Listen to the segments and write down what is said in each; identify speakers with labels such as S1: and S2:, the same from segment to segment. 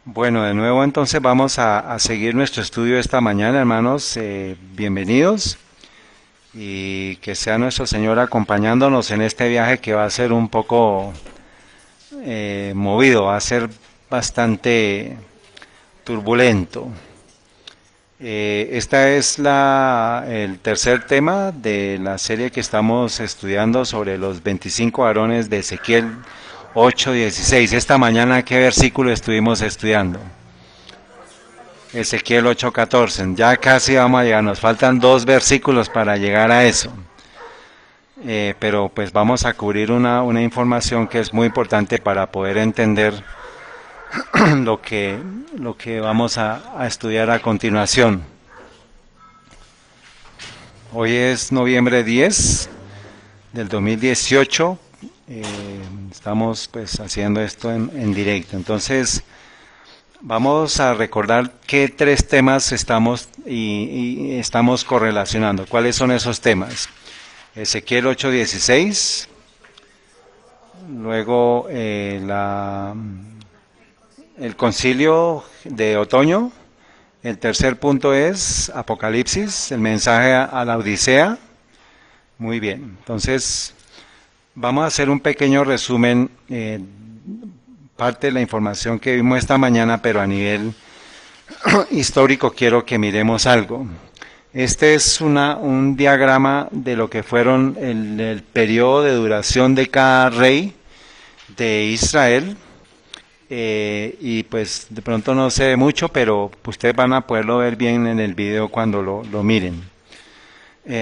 S1: Bueno, de nuevo entonces vamos a seguir nuestro estudio esta mañana, hermanos. Bienvenidos y que sea nuestro Señor acompañándonos en este viaje que va a ser un poco movido, va a ser bastante turbulento. Esta es el tercer tema de la serie que estamos estudiando sobre los 25 varones de Ezequiel 8:16. Esta mañana, ¿qué versículo estuvimos estudiando? Ezequiel 8:14. Ya casi vamos a llegar, nos faltan dos versículos para llegar a eso. Pero pues vamos a cubrir una información que es muy importante para poder entender lo que, lo que vamos a estudiar a continuación. Hoy es noviembre 10 del 2018. Eh, Estamos pues haciendo esto en directo. Entonces, vamos a recordar qué tres temas y estamos correlacionando. ¿Cuáles son esos temas? Ezequiel 8:16, luego el concilio de otoño, el tercer punto es Apocalipsis, el mensaje a la Odisea. Muy bien, entonces vamos a hacer un pequeño resumen, parte de la información que vimos esta mañana, pero a nivel histórico quiero que miremos algo. Este es un diagrama de lo que fueron el periodo de duración de cada rey de Israel. Y pues de pronto no se ve mucho, pero ustedes van a poderlo ver bien en el video cuando lo miren.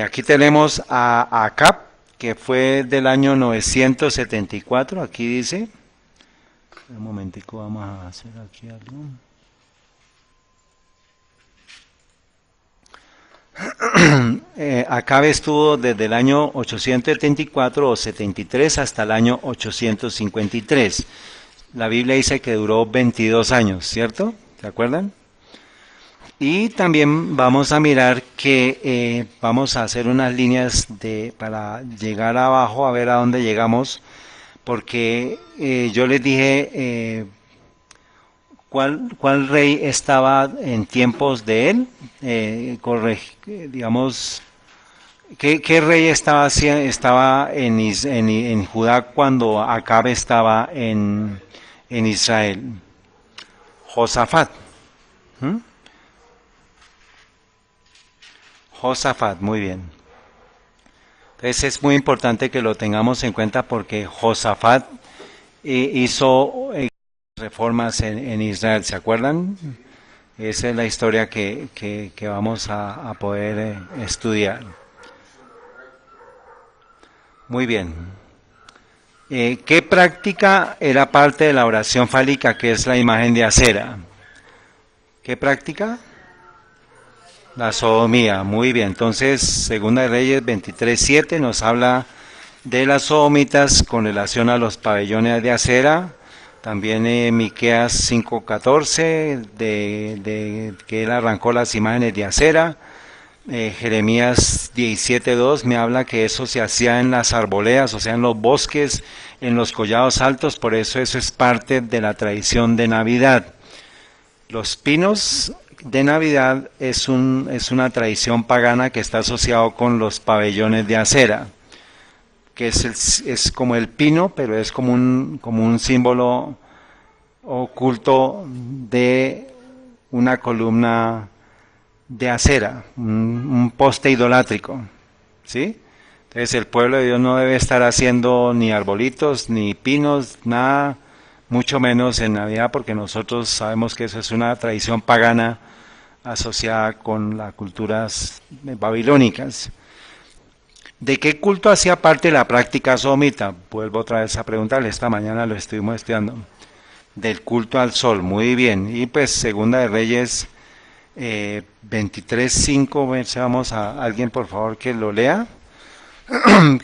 S1: Aquí tenemos a Acab, que fue del año 974, aquí dice. Un momentico, vamos a hacer aquí algo. Acabe estuvo desde el año 874 o 73 hasta el año 853. La Biblia dice que duró 22 años, ¿cierto? ¿Se acuerdan? Y también vamos a mirar que vamos a hacer unas líneas para llegar abajo a ver a dónde llegamos, porque yo les dije cuál rey estaba en tiempos de él, digamos, qué rey estaba en Judá cuando Acab estaba en Israel. Josafat. ¿Mm? Josafat, muy bien. Entonces es muy importante que lo tengamos en cuenta porque Josafat hizo reformas en Israel, ¿se acuerdan? Esa es la historia que vamos a poder estudiar. Muy bien. ¿Qué práctica era parte de la oración fálica, que es la imagen de acera? ¿Qué práctica? La sodomía. Muy bien. Entonces, Segunda de Reyes 23:7 nos habla de las sodomitas con relación a los pabellones de acera. También Miqueas 5:14 de que él arrancó las imágenes de acera. Jeremías 17:2 me habla que eso se hacía en las arboledas, o sea, en los bosques, en los collados altos, por eso es parte de la tradición de Navidad. Los pinos de Navidad es una tradición pagana que está asociado con los pabellones de acera, que es como el pino, pero es como un símbolo oculto de una columna de acera, un poste idolátrico, ¿sí? Entonces el pueblo de Dios no debe estar haciendo ni arbolitos, ni pinos, nada, mucho menos en Navidad, porque nosotros sabemos que eso es una tradición pagana asociada con las culturas babilónicas. ¿De qué culto hacía parte la práctica sodomita? Vuelvo otra vez a preguntarle, esta mañana lo estuvimos estudiando. Del culto al sol, muy bien. Y pues Segunda de Reyes 23:5, vamos a alguien por favor que lo lea.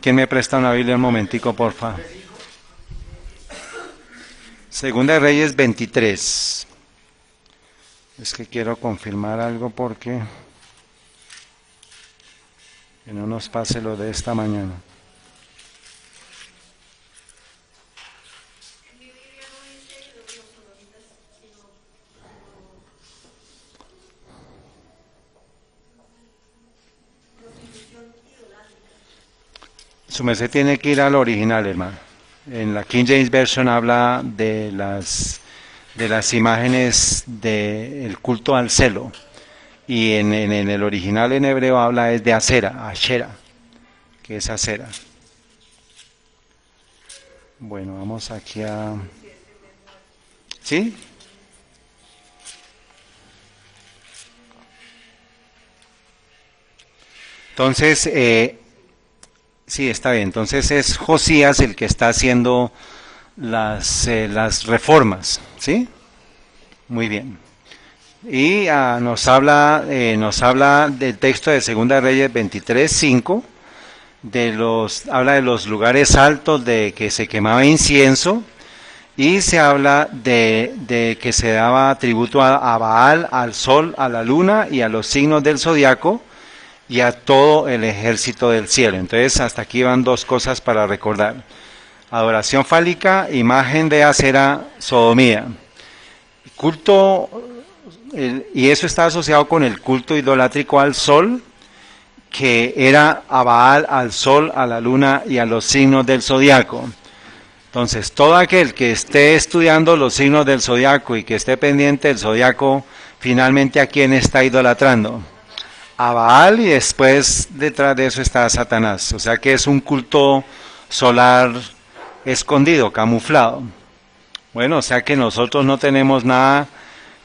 S1: ¿Quién me presta una Biblia un momentico, porfa? Segunda de Reyes 23. Es que quiero confirmar algo porque que no nos pase lo de esta mañana. Su merced tiene que ir al original, hermano. En la King James Version habla de las imágenes del culto al celo. Y en el original en hebreo habla es de Asera, Ashera, que es Asera. Bueno, vamos aquí a... ¿Sí? Entonces, sí, está bien. Entonces es Josías el que está haciendo las reformas, ¿sí? Muy bien. Y nos habla del texto de Segunda Reyes 23:5, habla de los lugares altos de que se quemaba incienso, y se habla de que se daba tributo a Baal, al sol, a la luna y a los signos del zodiaco y a todo el ejército del cielo. Entonces hasta aquí van dos cosas para recordar: adoración fálica, imagen de Asera, sodomía, culto, y eso está asociado con el culto idolátrico al sol, que era a Baal, al sol, a la luna y a los signos del zodiaco. Entonces, todo aquel que esté estudiando los signos del zodiaco y que esté pendiente del zodiaco, finalmente ¿a quién está idolatrando? A Baal, y después detrás de eso está Satanás. O sea que es un culto solar escondido, camuflado. Bueno, o sea que nosotros no tenemos nada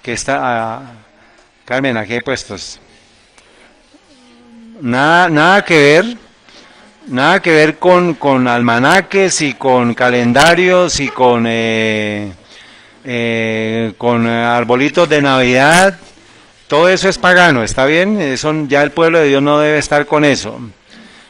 S1: que está... Carmen, aquí hay puestos. Nada que ver con almanaques y con calendarios y con arbolitos de Navidad. Todo eso es pagano, ¿está bien? Eso, ya el pueblo de Dios no debe estar con eso.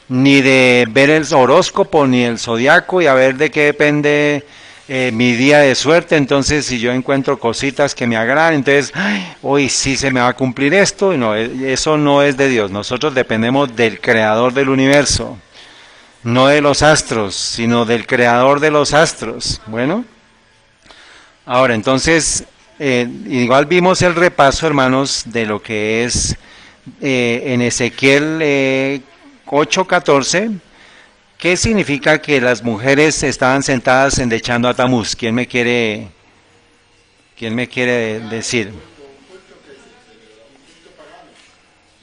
S1: Ni de ver el horóscopo, ni el zodiaco, y a ver de qué depende mi día de suerte. Entonces, si yo encuentro cositas que me agradan, entonces, hoy sí se me va a cumplir esto. No, eso no es de Dios. Nosotros dependemos del creador del universo. No de los astros, sino del creador de los astros. Bueno, ahora entonces, igual vimos el repaso, hermanos, de lo que es en Ezequiel 8:14. ¿Qué significa que las mujeres estaban sentadas endechando a Tamuz? ¿Quién me quiere decir?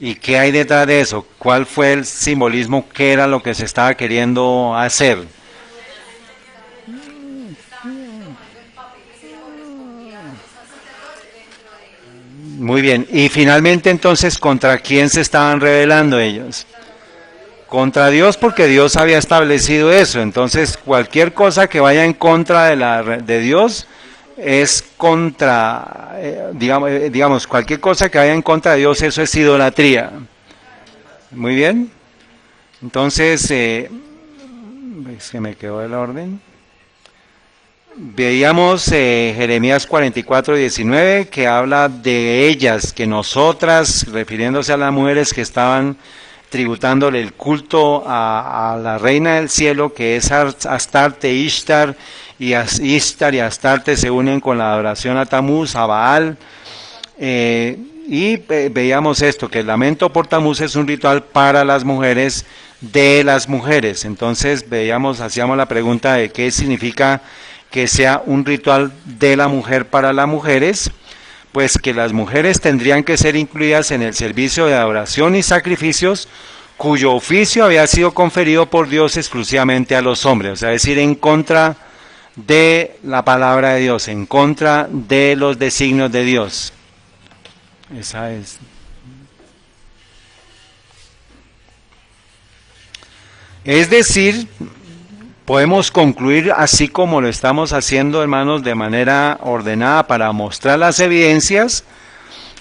S1: ¿Y qué hay detrás de eso? ¿Cuál fue el simbolismo? ¿Qué era lo que se estaba queriendo hacer? Muy bien. Y finalmente entonces, ¿contra quién se estaban rebelando ellos? Contra Dios, porque Dios había establecido eso. Entonces, cualquier cosa que vaya en contra de Dios es contra, digamos, cualquier cosa que vaya en contra de Dios, eso es idolatría. Muy bien. Entonces, es que me quedó el orden. Veíamos Jeremías 44:19, que habla de ellas, que nosotras, refiriéndose a las mujeres que estaban tributándole el culto a la reina del cielo, que es Astarte, Ishtar, y Ishtar y Astarte se unen con la adoración a Tamuz, a Baal, y veíamos esto, que el lamento por Tamuz es un ritual para las mujeres, de las mujeres. Entonces hacíamos la pregunta de qué significa que sea un ritual de la mujer para las mujeres. Pues que las mujeres tendrían que ser incluidas en el servicio de adoración y sacrificios, cuyo oficio había sido conferido por Dios exclusivamente a los hombres, o sea, es decir, en contra de la palabra de Dios, en contra de los designios de Dios. Esa es. Es decir, podemos concluir así como lo estamos haciendo, hermanos, de manera ordenada para mostrar las evidencias,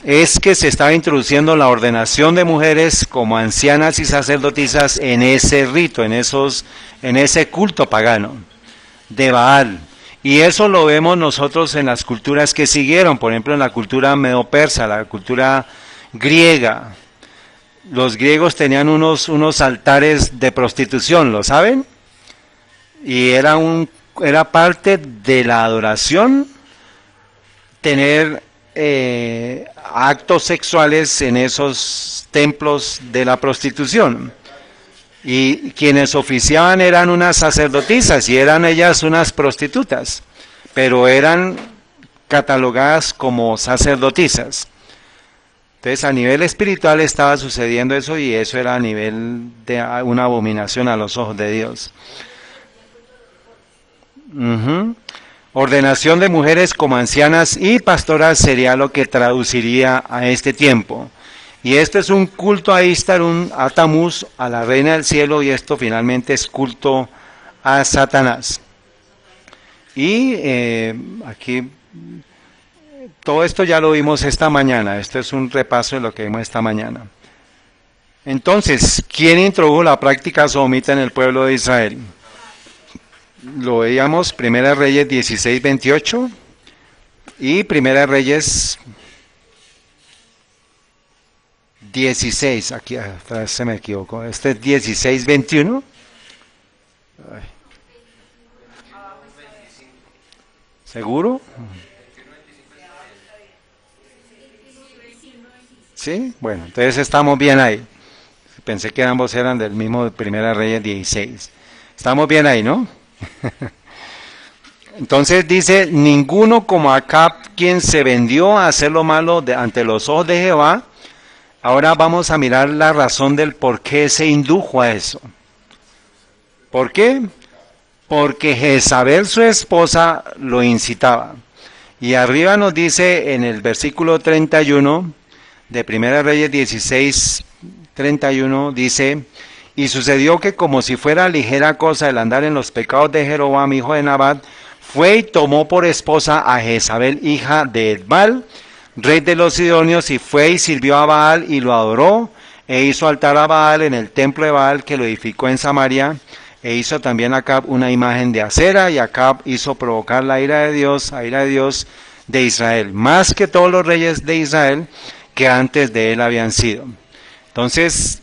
S1: es que se estaba introduciendo la ordenación de mujeres como ancianas y sacerdotisas en ese rito, en ese culto pagano de Baal. Y eso lo vemos nosotros en las culturas que siguieron, por ejemplo en la cultura medo-persa, la cultura griega. Los griegos tenían unos altares de prostitución, ¿lo saben? Y era parte de la adoración tener actos sexuales en esos templos de la prostitución. Y quienes oficiaban eran unas sacerdotisas y eran ellas unas prostitutas, pero eran catalogadas como sacerdotisas. Entonces a nivel espiritual estaba sucediendo eso y eso era a nivel de una abominación a los ojos de Dios. Ordenación de mujeres como ancianas y pastoras sería lo que traduciría a este tiempo. Y esto es un culto a Ishtar, a Tamuz, a la reina del cielo, y esto finalmente es culto a Satanás. Y aquí, todo esto ya lo vimos esta mañana, esto es un repaso de lo que vimos esta mañana. Entonces, ¿quién introdujo la práctica sodomita en el pueblo de Israel? Lo veíamos, Primera Reyes 16:28 y Primera Reyes 16, aquí atrás se me equivocó, este es 16:21. ¿Seguro? ¿Sí? Bueno, entonces estamos bien ahí. Pensé que ambos eran del mismo Primera Reyes 16. Estamos bien ahí, ¿no? Entonces dice, ninguno como Acab, quien se vendió a hacer lo malo ante los ojos de Jehová. Ahora vamos a mirar la razón del por qué se indujo a eso. ¿Por qué? Porque Jezabel, su esposa, lo incitaba. Y arriba nos dice en el versículo 31 de Primera Reyes 16:31, dice, y sucedió que como si fuera ligera cosa el andar en los pecados de Jeroboam, hijo de Nabat, fue y tomó por esposa a Jezabel, hija de Edbal, rey de los Sidonios, y fue y sirvió a Baal y lo adoró, e hizo altar a Baal en el templo de Baal que lo edificó en Samaria, e hizo también Acab una imagen de acera, y Acab hizo provocar la ira de Dios de Israel, más que todos los reyes de Israel que antes de él habían sido. Entonces,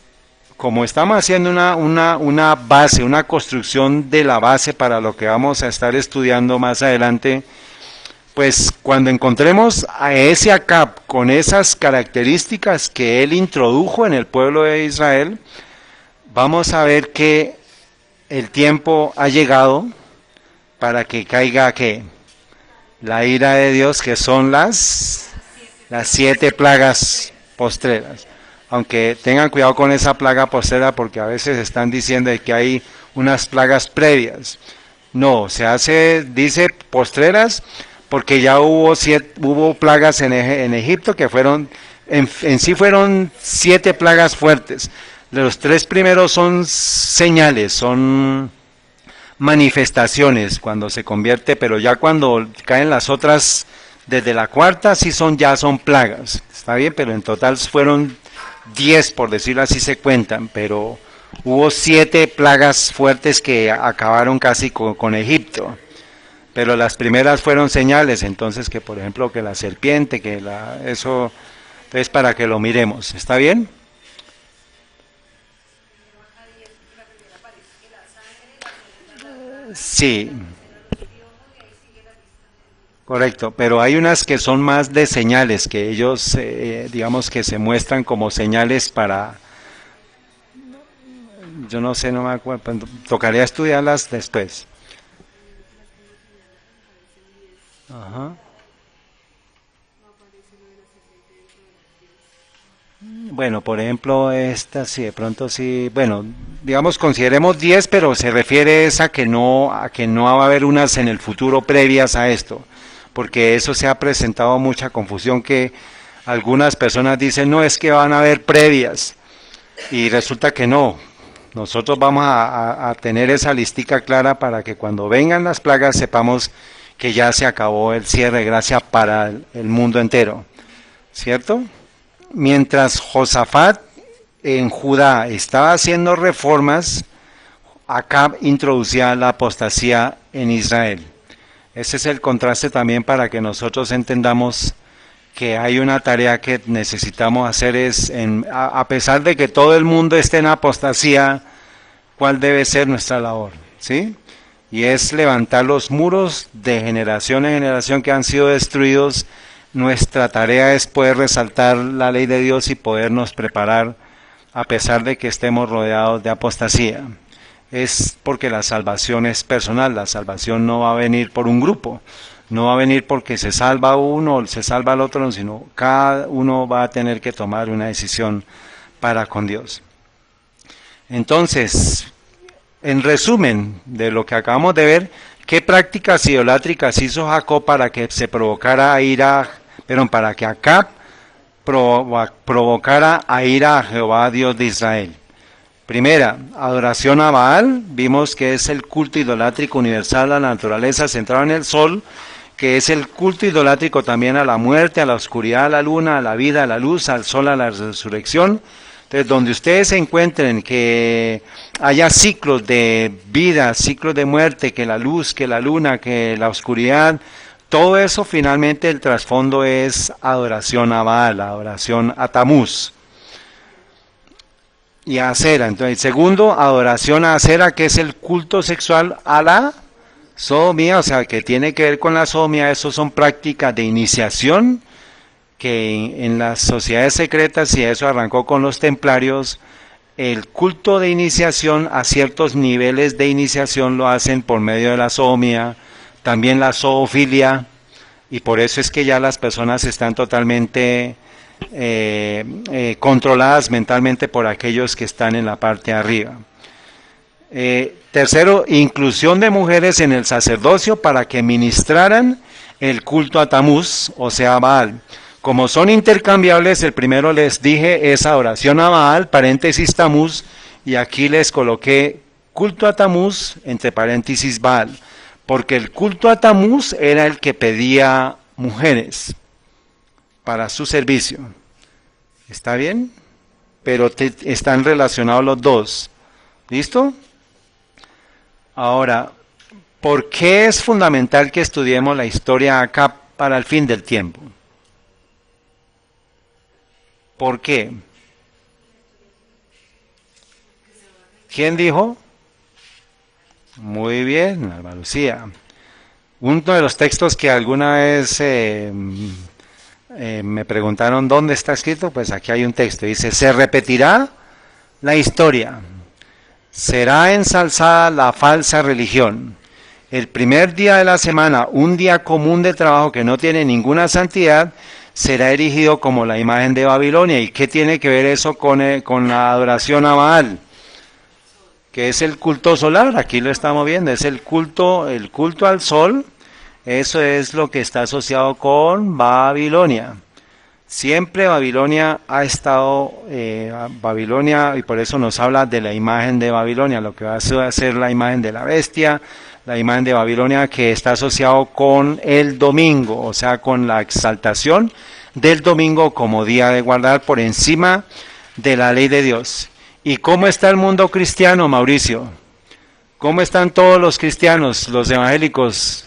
S1: como estamos haciendo una base, una construcción de la base para lo que vamos a estar estudiando más adelante, pues cuando encontremos a ese Acab con esas características que él introdujo en el pueblo de Israel, vamos a ver que el tiempo ha llegado para que caiga ¿qué? La ira de Dios, que son las 7 plagas postreras. Aunque tengan cuidado con esa plaga postrera, porque a veces están diciendo que hay unas plagas previas. No, dice postreras, porque ya hubo plagas en Egipto que fueron, en sí fueron 7 plagas fuertes. Los 3 primeros son señales, son manifestaciones cuando se convierte, pero ya cuando caen las otras, desde la cuarta ya son plagas. Está bien, pero en total fueron 10, por decirlo así, se cuentan, pero hubo 7 plagas fuertes que acabaron casi con Egipto. Pero las primeras fueron señales, entonces que por ejemplo que la serpiente, eso, entonces para que lo miremos, ¿está bien? Sí, correcto, pero hay unas que son más de señales, que ellos, digamos que se muestran como señales para, yo no sé, no me acuerdo, tocaría estudiarlas después. Ajá. Bueno, por ejemplo, esta sí, de pronto sí, bueno, digamos consideremos 10, pero se refiere a que no va a haber unas en el futuro previas a esto, porque eso se ha presentado mucha confusión, que algunas personas dicen, no, es que van a haber previas, y resulta que no. Nosotros vamos a tener esa listica clara para que cuando vengan las plagas sepamos que ya se acabó el cierre de gracia para el mundo entero, ¿cierto? Mientras Josafat en Judá estaba haciendo reformas, Acab introducía la apostasía en Israel. Ese es el contraste también para que nosotros entendamos que hay una tarea que necesitamos hacer, a pesar de que todo el mundo esté en apostasía, ¿cuál debe ser nuestra labor? ¿Sí? Y es levantar los muros de generación en generación que han sido destruidos. Nuestra tarea es poder resaltar la ley de Dios y podernos preparar a pesar de que estemos rodeados de apostasía. Es porque la salvación es personal, la salvación no va a venir por un grupo, no va a venir porque se salva uno o se salva el otro, sino cada uno va a tener que tomar una decisión para con Dios. Entonces, en resumen de lo que acabamos de ver, ¿qué prácticas idolátricas hizo Jacob para que se provocara ira, para que Acab provocara a ira a Jehová, Dios de Israel? Primera, adoración a Baal. Vimos que es el culto idolátrico universal a la naturaleza centrado en el sol, que es el culto idolátrico también a la muerte, a la oscuridad, a la luna, a la vida, a la luz, al sol, a la resurrección. Entonces, donde ustedes se encuentren que haya ciclos de vida, ciclos de muerte, que la luz, que la luna, que la oscuridad, todo eso finalmente el trasfondo es adoración a Baal, adoración a Tamuz y a Acera. Entonces, segundo, adoración a Acera, que es el culto sexual a la sodomía, o sea, que tiene que ver con la sodomía. Eso son prácticas de iniciación que en las sociedades secretas, y eso arrancó con los templarios, el culto de iniciación a ciertos niveles de iniciación lo hacen por medio de la sodomía, también la zoofilia, y por eso es que ya las personas están totalmente controladas mentalmente por aquellos que están en la parte de arriba. Tercero, inclusión de mujeres en el sacerdocio para que ministraran el culto a Tamuz, o sea, a Baal. Como son intercambiables, el primero les dije es adoración a Baal, paréntesis Tamuz, y aquí les coloqué culto a Tamuz, entre paréntesis Baal, porque el culto a Tamuz era el que pedía mujeres para su servicio. ¿Está bien? Pero están relacionados los dos. ¿Listo? Ahora, ¿por qué es fundamental que estudiemos la historia acá para el fin del tiempo? ¿Por qué? ¿Quién dijo? Muy bien, Alba Lucía. Uno de los textos que alguna vez me preguntaron dónde está escrito, pues aquí hay un texto. Dice, se repetirá la historia, será ensalzada la falsa religión. El primer día de la semana, un día común de trabajo que no tiene ninguna santidad, será erigido como la imagen de Babilonia. ¿Y qué tiene que ver eso con la adoración a Baal? Que es el culto solar, aquí lo estamos viendo, es el culto al sol. Eso es lo que está asociado con Babilonia. Siempre Babilonia ha estado, Babilonia, y por eso nos habla de la imagen de Babilonia, lo que va a ser la imagen de la bestia, la imagen de Babilonia, que está asociado con el domingo, o sea, con la exaltación del domingo como día de guardar por encima de la ley de Dios. ¿Y cómo está el mundo cristiano, Mauricio? ¿Cómo están todos los cristianos, los evangélicos?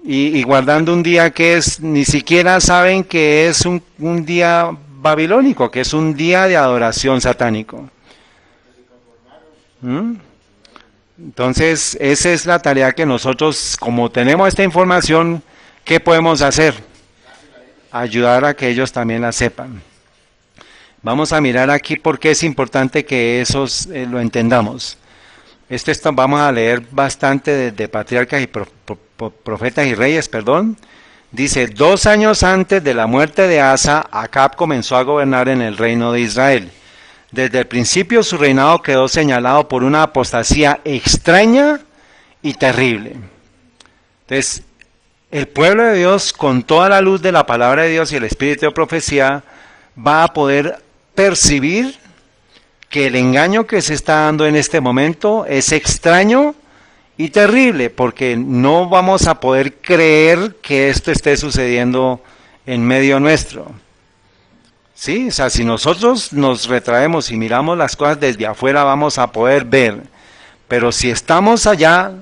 S1: Y guardando un día que ni siquiera saben que es un día babilónico, que es un día de adoración satánico. Entonces, esa es la tarea que nosotros, como tenemos esta información, ¿qué podemos hacer? Ayudar a que ellos también la sepan. Vamos a mirar aquí por qué es importante que eso lo entendamos. Vamos a leer bastante de Patriarcas y Profetas y Reyes, perdón. Dice, 2 años antes de la muerte de Asa, Acab comenzó a gobernar en el reino de Israel. Desde el principio su reinado quedó señalado por una apostasía extraña y terrible. Entonces, el pueblo de Dios, con toda la luz de la palabra de Dios y el espíritu de profecía, va a poder percibir que el engaño que se está dando en este momento es extraño y terrible, porque no vamos a poder creer que esto esté sucediendo en medio nuestro. Sí, o sea, si nosotros nos retraemos y miramos las cosas desde afuera, vamos a poder ver, pero si estamos allá,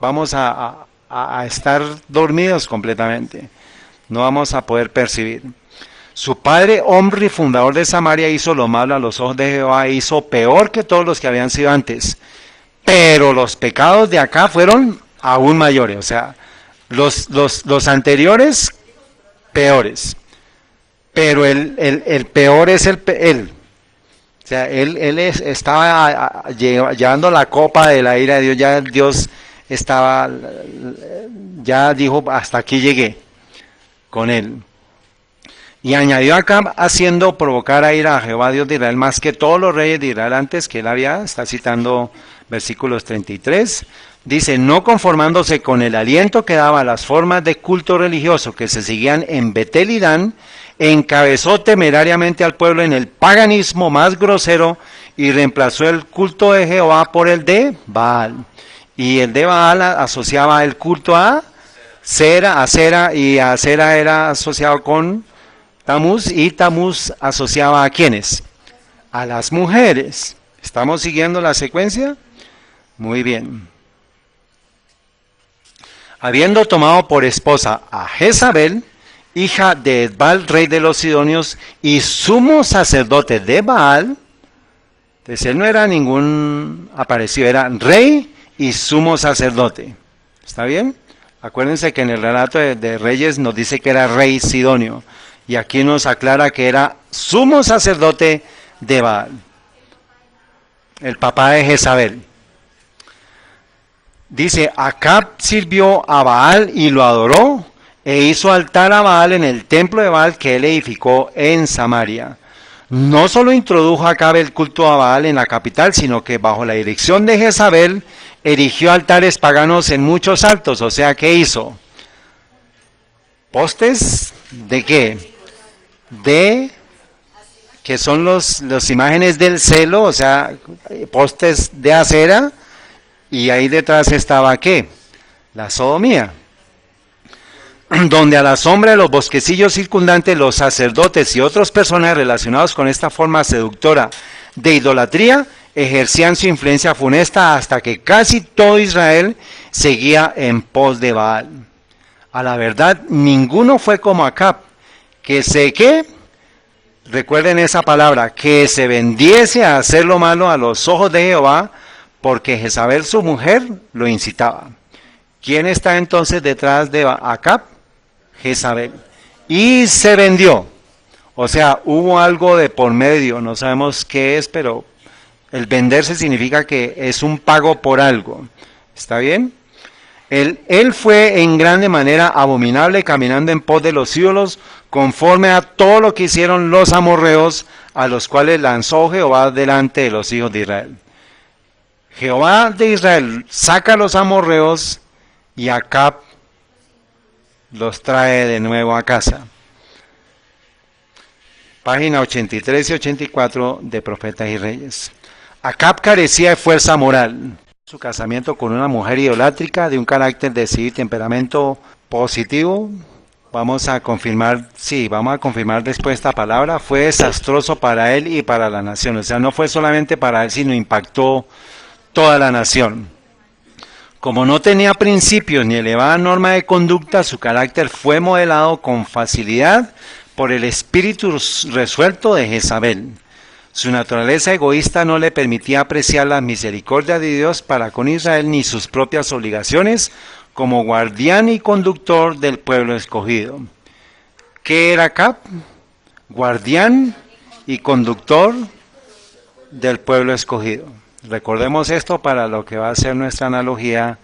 S1: vamos a estar dormidos completamente, no vamos a poder percibir. Su padre, Omri, fundador de Samaria, hizo lo malo a los ojos de Jehová, hizo peor que todos los que habían sido antes. Pero los pecados de acá fueron aún mayores, o sea, los anteriores, peores. Pero el peor es él. sea, estaba llevando la copa de la ira de Dios, ya Dios estaba, ya dijo, hasta aquí llegué con él. Y añadió acá, haciendo provocar a ira a Jehová Dios de Israel, más que todos los reyes de Israel antes que él había, está citando versículos 33, dice, no conformándose con el aliento que daba las formas de culto religioso que se seguían en Betel y Dan, encabezó temerariamente al pueblo en el paganismo más grosero y reemplazó el culto de Jehová por el de Baal. Y el de Baal asociaba el culto a Acera, y Acera era asociado con Tamuz, y Tamuz asociaba a ¿quiénes? A las mujeres. ¿Estamos siguiendo la secuencia? Muy bien. Habiendo tomado por esposa a Jezabel, hija de Edbaal, rey de los Sidonios, y sumo sacerdote de Baal, entonces él no era ningún aparecido, era rey y sumo sacerdote. ¿Está bien? Acuérdense que en el relato de Reyes nos dice que era rey sidonio, y aquí nos aclara que era sumo sacerdote de Baal, el papá de Jezabel. Dice, Acab sirvió a Baal y lo adoró, e hizo altar a Baal en el templo de Baal que él edificó en Samaria. No solo introdujo Acab el culto a Baal en la capital, sino que bajo la dirección de Jezabel, erigió altares paganos en muchos altos. O sea, ¿qué hizo? ¿Postes? ¿De qué? Que son los imágenes del celo, o sea, postes de acera, y ahí detrás estaba ¿qué? La sodomía, donde a la sombra de los bosquecillos circundantes los sacerdotes y otros personajes relacionados con esta forma seductora de idolatría ejercían su influencia funesta hasta que casi todo Israel seguía en pos de Baal. A la verdad, ninguno fue como Acab, ¿qué? Recuerden esa palabra, que se vendiese a hacer lo malo a los ojos de Jehová, porque Jezabel su mujer lo incitaba. ¿Quién está entonces detrás de Acab? Jezabel. Y se vendió. O sea, hubo algo de por medio, no sabemos qué es, pero el venderse significa que es un pago por algo. ¿Está bien? Él fue en grande manera abominable, caminando en pos de los ídolos, conforme a todo lo que hicieron los amorreos, a los cuales lanzó Jehová delante de los hijos de Israel. Jehová de Israel saca a los amorreos y Acab los trae de nuevo a casa. Página 83 y 84 de Profetas y Reyes. Acab carecía de fuerza moral. Su casamiento con una mujer idolátrica de un carácter decidido y temperamento positivo, vamos a confirmar después esta palabra, fue desastroso para él y para la nación. O sea, no fue solamente para él, sino impactó toda la nación. Como no tenía principios ni elevada norma de conducta, su carácter fue modelado con facilidad por el espíritu resuelto de Jezabel. Su naturaleza egoísta no le permitía apreciar la misericordia de Dios para con Israel ni sus propias obligaciones como guardián y conductor del pueblo escogido. ¿Qué era Acab? Guardián y conductor del pueblo escogido. Recordemos esto para lo que va a ser nuestra analogía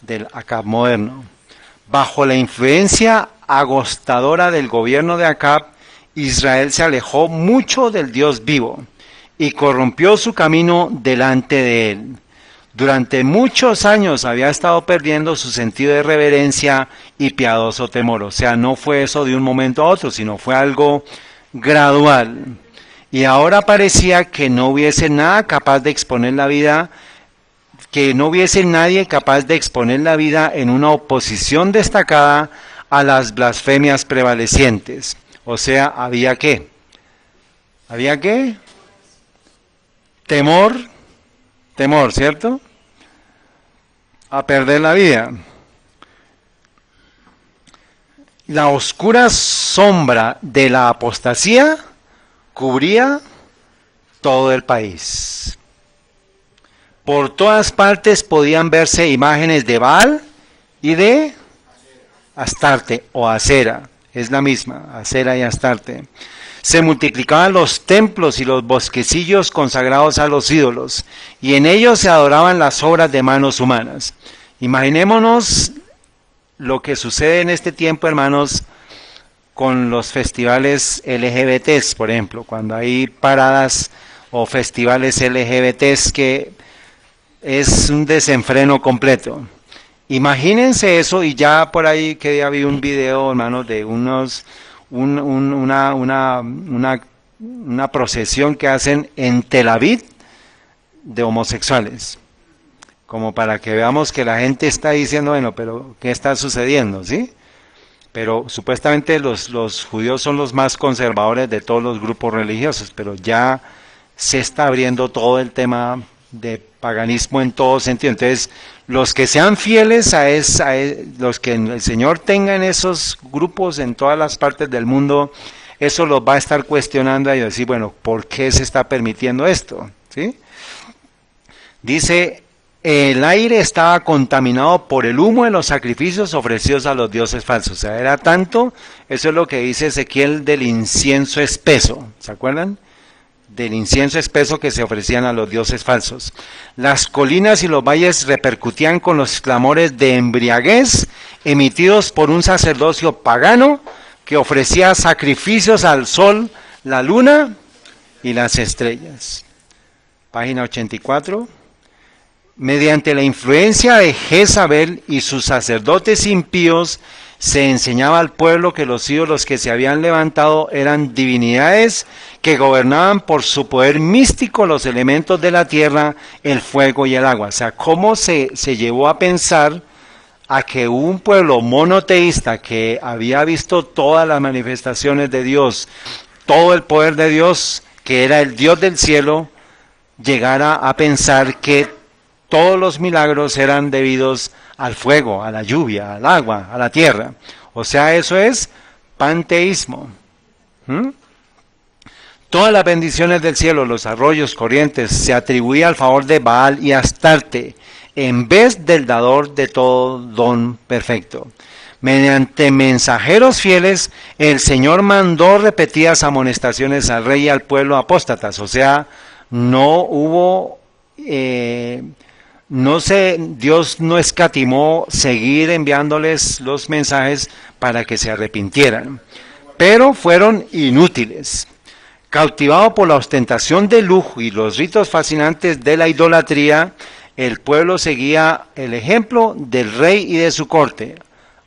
S1: del Acab moderno. Bajo la influencia agostadora del gobierno de Acab, Israel se alejó mucho del Dios vivo y corrompió su camino delante de él. Durante muchos años había estado perdiendo su sentido de reverencia y piadoso temor. O sea, no fue eso de un momento a otro, sino fue algo gradual. Y ahora parecía que no hubiese nada capaz de exponer la vida, que no hubiese nadie capaz de exponer la vida en una oposición destacada a las blasfemias prevalecientes. O sea, ¿había qué? ¿Había qué? Temor, ¿cierto? A perder la vida. La oscura sombra de la apostasía cubría todo el país. Por todas partes podían verse imágenes de Baal y de Astarte o Acera. Es la misma, Acera y Astarte. se multiplicaban los templos y los bosquecillos consagrados a los ídolos, y en ellos se adoraban las obras de manos humanas. Imaginémonos lo que sucede en este tiempo, hermanos, con los festivales LGBTs, por ejemplo, cuando hay paradas o festivales LGBTs que es un desenfreno completo. Imagínense eso, y ya por ahí que había un video, hermanos, de una procesión que hacen en Tel Aviv de homosexuales, como para que veamos que la gente está diciendo, bueno, pero ¿qué está sucediendo? ¿Sí? Pero supuestamente los judíos son los más conservadores de todos los grupos religiosos, pero ya se está abriendo todo el tema de paganismo en todo sentido. Entonces, los que sean fieles los que el Señor tenga en esos grupos en todas las partes del mundo, eso los va a estar cuestionando y decir, bueno, ¿por qué se está permitiendo esto? ¿Sí? Dice, el aire estaba contaminado por el humo de los sacrificios ofrecidos a los dioses falsos. O sea, era tanto, eso es lo que dice Ezequiel del incienso espeso, ¿se acuerdan? Del incienso espeso que se ofrecían a los dioses falsos. Las colinas y los valles repercutían con los clamores de embriaguez emitidos por un sacerdocio pagano que ofrecía sacrificios al sol, la luna y las estrellas. Página 84. Mediante la influencia de Jezabel y sus sacerdotes impíos, se enseñaba al pueblo que los ídolos que se habían levantado eran divinidades que gobernaban por su poder místico los elementos de la tierra, el fuego y el agua. O sea, cómo se llevó a pensar a que un pueblo monoteísta que había visto todas las manifestaciones de Dios, todo el poder de Dios, que era el Dios del cielo, llegara a pensar que todos los milagros eran debidos al fuego, a la lluvia, al agua, a la tierra. O sea, eso es panteísmo. Todas las bendiciones del cielo, los arroyos, corrientes, se atribuía al favor de Baal y Astarte, en vez del dador de todo don perfecto. Mediante mensajeros fieles, el Señor mandó repetidas amonestaciones al rey y al pueblo apóstatas. O sea, no hubo... Dios no escatimó seguir enviándoles los mensajes para que se arrepintieran, pero fueron inútiles. Cautivado por la ostentación de lujo y los ritos fascinantes de la idolatría, el pueblo seguía el ejemplo del rey y de su corte.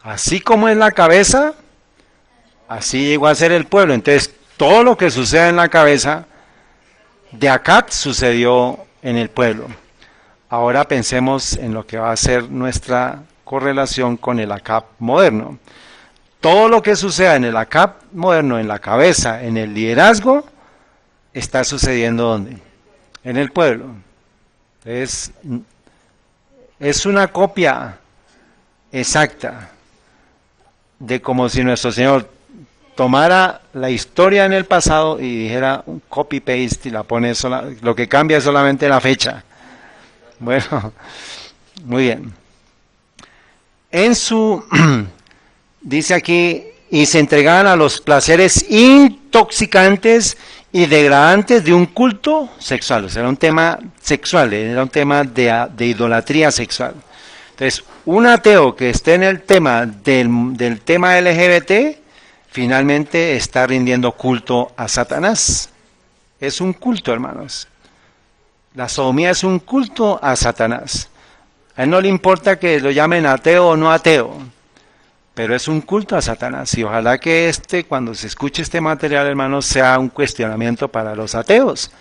S1: Así como en la cabeza, así llegó a ser el pueblo. Entonces, todo lo que sucede en la cabeza de Acab sucedió en el pueblo. Ahora pensemos en lo que va a ser nuestra correlación con el Acab moderno. Todo lo que suceda en el Acab moderno, en la cabeza, en el liderazgo, está sucediendo ¿dónde? En el pueblo. Es una copia exacta de como si nuestro Señor tomara la historia en el pasado y dijera un copy-paste y la pone lo que cambia es solamente la fecha. Bueno, muy bien. Dice aquí, y se entregaban a los placeres intoxicantes y degradantes de un culto sexual. O sea, era un tema sexual, era un tema de idolatría sexual. Entonces, un ateo que esté en el tema del tema LGBT, finalmente está rindiendo culto a Satanás. Es un culto, hermanos. La sodomía es un culto a Satanás. A él no le importa que lo llamen ateo o no ateo, pero es un culto a Satanás. Y ojalá que cuando se escuche este material, hermanos, sea un cuestionamiento para los ateos,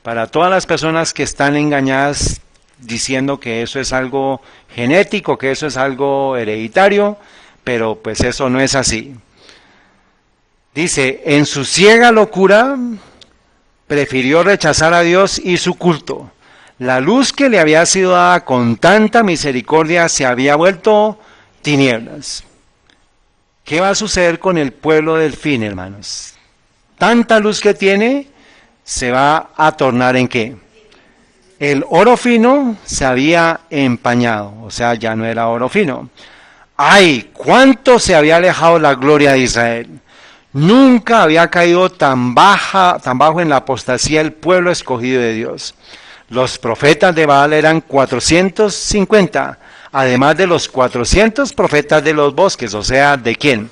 S1: para todas las personas que están engañadas diciendo que eso es algo genético, que eso es algo hereditario, pero pues eso no es así. Dice, en su ciega locura prefirió rechazar a Dios y su culto. La luz que le había sido dada con tanta misericordia se había vuelto tinieblas. ¿Qué va a suceder con el pueblo del fin, hermanos? Tanta luz que tiene, se va a tornar ¿en qué? El oro fino se había empañado, o sea, ya no era oro fino. ¡Ay! ¿Cuánto se había alejado la gloria de Israel? Nunca había caído tan bajo en la apostasía el pueblo escogido de Dios. Los profetas de Baal eran 450, además de los 400 profetas de los bosques, o sea, ¿de quién?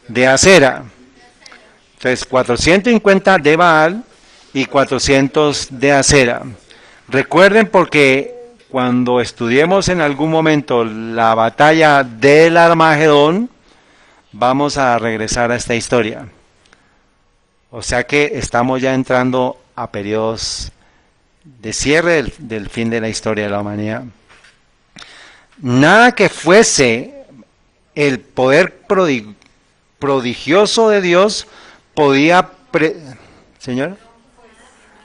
S1: De Acera. Entonces, 450 de Baal y 400 de Acera. Recuerden, porque cuando estudiemos en algún momento la batalla del Armagedón, vamos a regresar a esta historia. O sea que estamos ya entrando a periodos de cierre del fin de la historia de la humanidad. Nada que fuese el poder prodigioso de Dios podía... ¿Señor?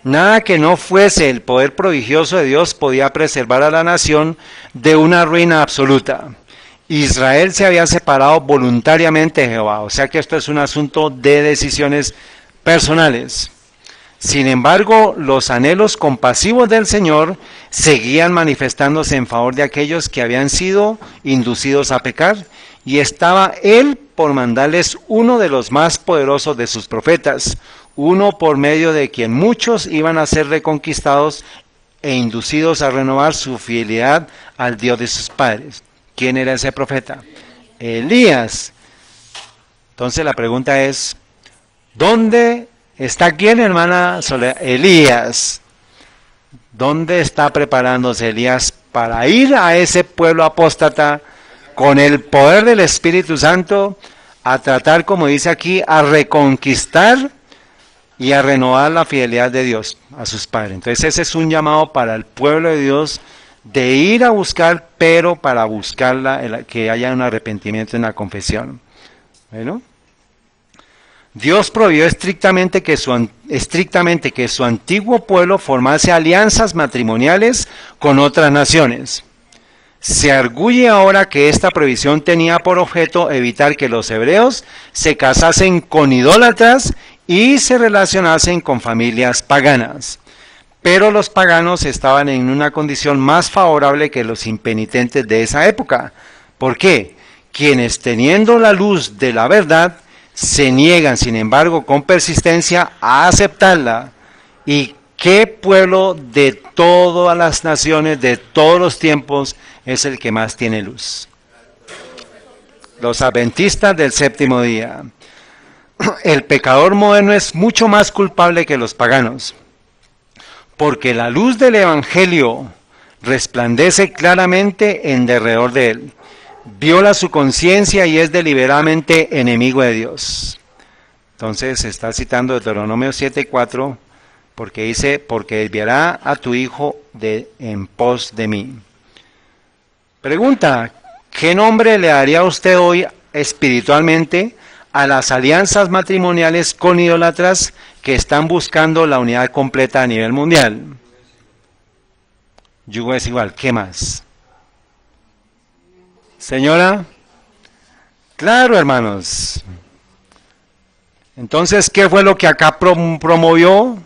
S1: Nada que no fuese el poder prodigioso de Dios podía preservar a la nación de una ruina absoluta. Israel se había separado voluntariamente de Jehová, o sea que esto es un asunto de decisiones personales. Sin embargo, los anhelos compasivos del Señor seguían manifestándose en favor de aquellos que habían sido inducidos a pecar, y estaba Él por mandarles uno de los más poderosos de sus profetas, uno por medio de quien muchos iban a ser reconquistados e inducidos a renovar su fidelidad al Dios de sus padres. ¿Quién era ese profeta? Elías. Entonces la pregunta es, ¿dónde está quién, hermana Soledad? Elías. ¿Dónde está preparándose Elías para ir a ese pueblo apóstata con el poder del Espíritu Santo a tratar, como dice aquí, a reconquistar y a renovar la fidelidad de Dios a sus padres? Entonces ese es un llamado para el pueblo de Dios de ir a buscar, pero para buscarla, que haya un arrepentimiento en la confesión. Bueno, Dios prohibió estrictamente que su antiguo pueblo formase alianzas matrimoniales con otras naciones. Se arguye ahora que esta prohibición tenía por objeto evitar que los hebreos se casasen con idólatras y se relacionasen con familias paganas. Pero los paganos estaban en una condición más favorable que los impenitentes de esa época. ¿Por qué? Quienes, teniendo la luz de la verdad, se niegan, sin embargo, con persistencia a aceptarla. ¿Y qué pueblo de todas las naciones, de todos los tiempos, es el que más tiene luz? Los adventistas del séptimo día. El pecador moderno es mucho más culpable que los paganos, porque la luz del Evangelio resplandece claramente en derredor de él. Viola su conciencia y es deliberadamente enemigo de Dios. Entonces está citando Deuteronomio 7:4, porque dice, porque desviará a tu hijo en pos de mí. Pregunta, ¿qué nombre le daría usted hoy espiritualmente a las alianzas matrimoniales con idólatras que están buscando la unidad completa a nivel mundial? Yugo es igual, ¿qué más? Señora, claro, hermanos. Entonces, ¿qué fue lo que acá promovió?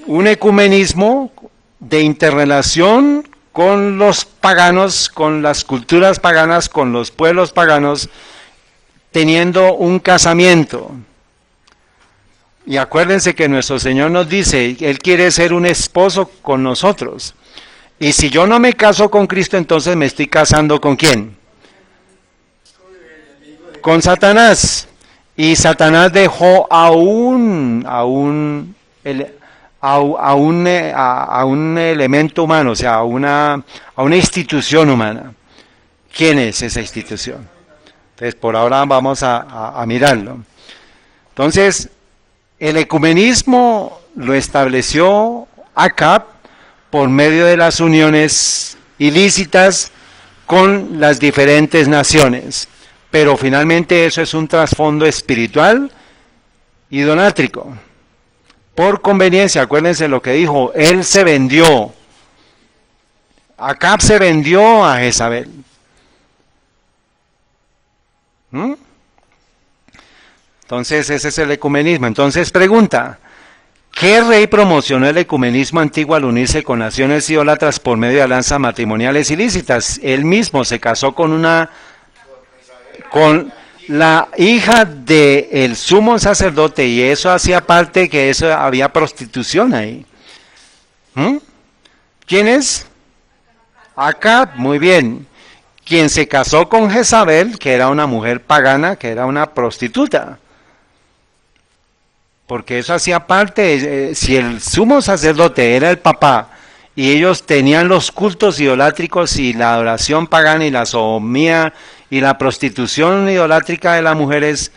S1: Un ecumenismo de interrelación con los paganos, con las culturas paganas, con los pueblos paganos, teniendo un casamiento. Y acuérdense que nuestro Señor nos dice, Él quiere ser un esposo con nosotros. Y si yo no me caso con Cristo, entonces me estoy casando ¿con quién? Con Satanás. Y Satanás dejó a un elemento humano, o sea, a una institución humana. ¿Quién es esa institución? Entonces, por ahora vamos a mirarlo. Entonces, el ecumenismo lo estableció Acab por medio de las uniones ilícitas con las diferentes naciones. Pero finalmente eso es un trasfondo espiritual idolátrico. Por conveniencia, acuérdense lo que dijo, él se vendió. Acab se vendió a Jezabel. Entonces ese es el ecumenismo. Entonces pregunta, ¿qué rey promocionó el ecumenismo antiguo al unirse con naciones idólatras por medio de alianzas matrimoniales ilícitas? Él mismo se casó con La hija del sumo sacerdote, y eso hacía parte que eso había prostitución ahí. ¿Mm? ¿Quién es? Acab, muy bien. Quien se casó con Jezabel, que era una mujer pagana, que era una prostituta. Porque eso hacía parte, si el sumo sacerdote era el papá, y ellos tenían los cultos idolátricos y la adoración pagana y la sodomía y la prostitución idolátrica de las mujeres,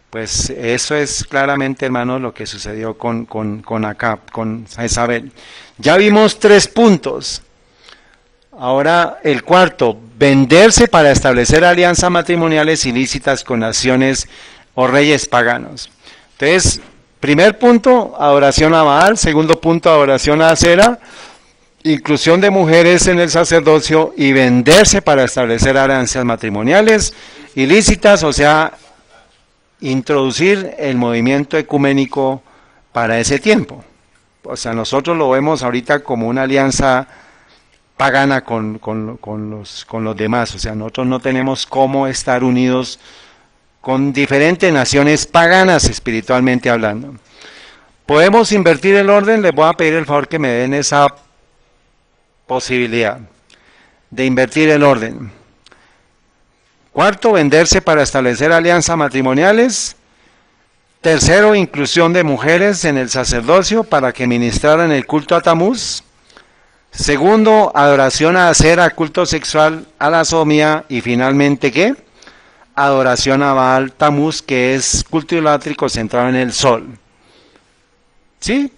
S1: pues eso es claramente, hermanos, lo que sucedió con Acab, con Jezabel. Ya vimos 3 puntos. Ahora el cuarto, venderse para establecer alianzas matrimoniales ilícitas con naciones o reyes paganos. Entonces, primer punto, adoración a Baal. Segundo punto, adoración a Acera. Inclusión de mujeres en el sacerdocio y venderse para establecer alianzas matrimoniales ilícitas, o sea, introducir el movimiento ecuménico para ese tiempo. O sea, nosotros lo vemos ahorita como una alianza pagana con los demás, o sea, nosotros no tenemos cómo estar unidos con diferentes naciones paganas espiritualmente hablando. ¿Podemos invertir el orden? Les voy a pedir el favor que me den esa posibilidad de invertir el orden. Cuarto, venderse para establecer alianzas matrimoniales. Tercero, inclusión de mujeres en el sacerdocio para que ministraran el culto a Tamuz. Segundo, adoración a Acera, culto sexual a la sodomía. Y finalmente, ¿qué? Adoración a Baal Tamuz, que es culto idolátrico centrado en el sol. ¿Sí?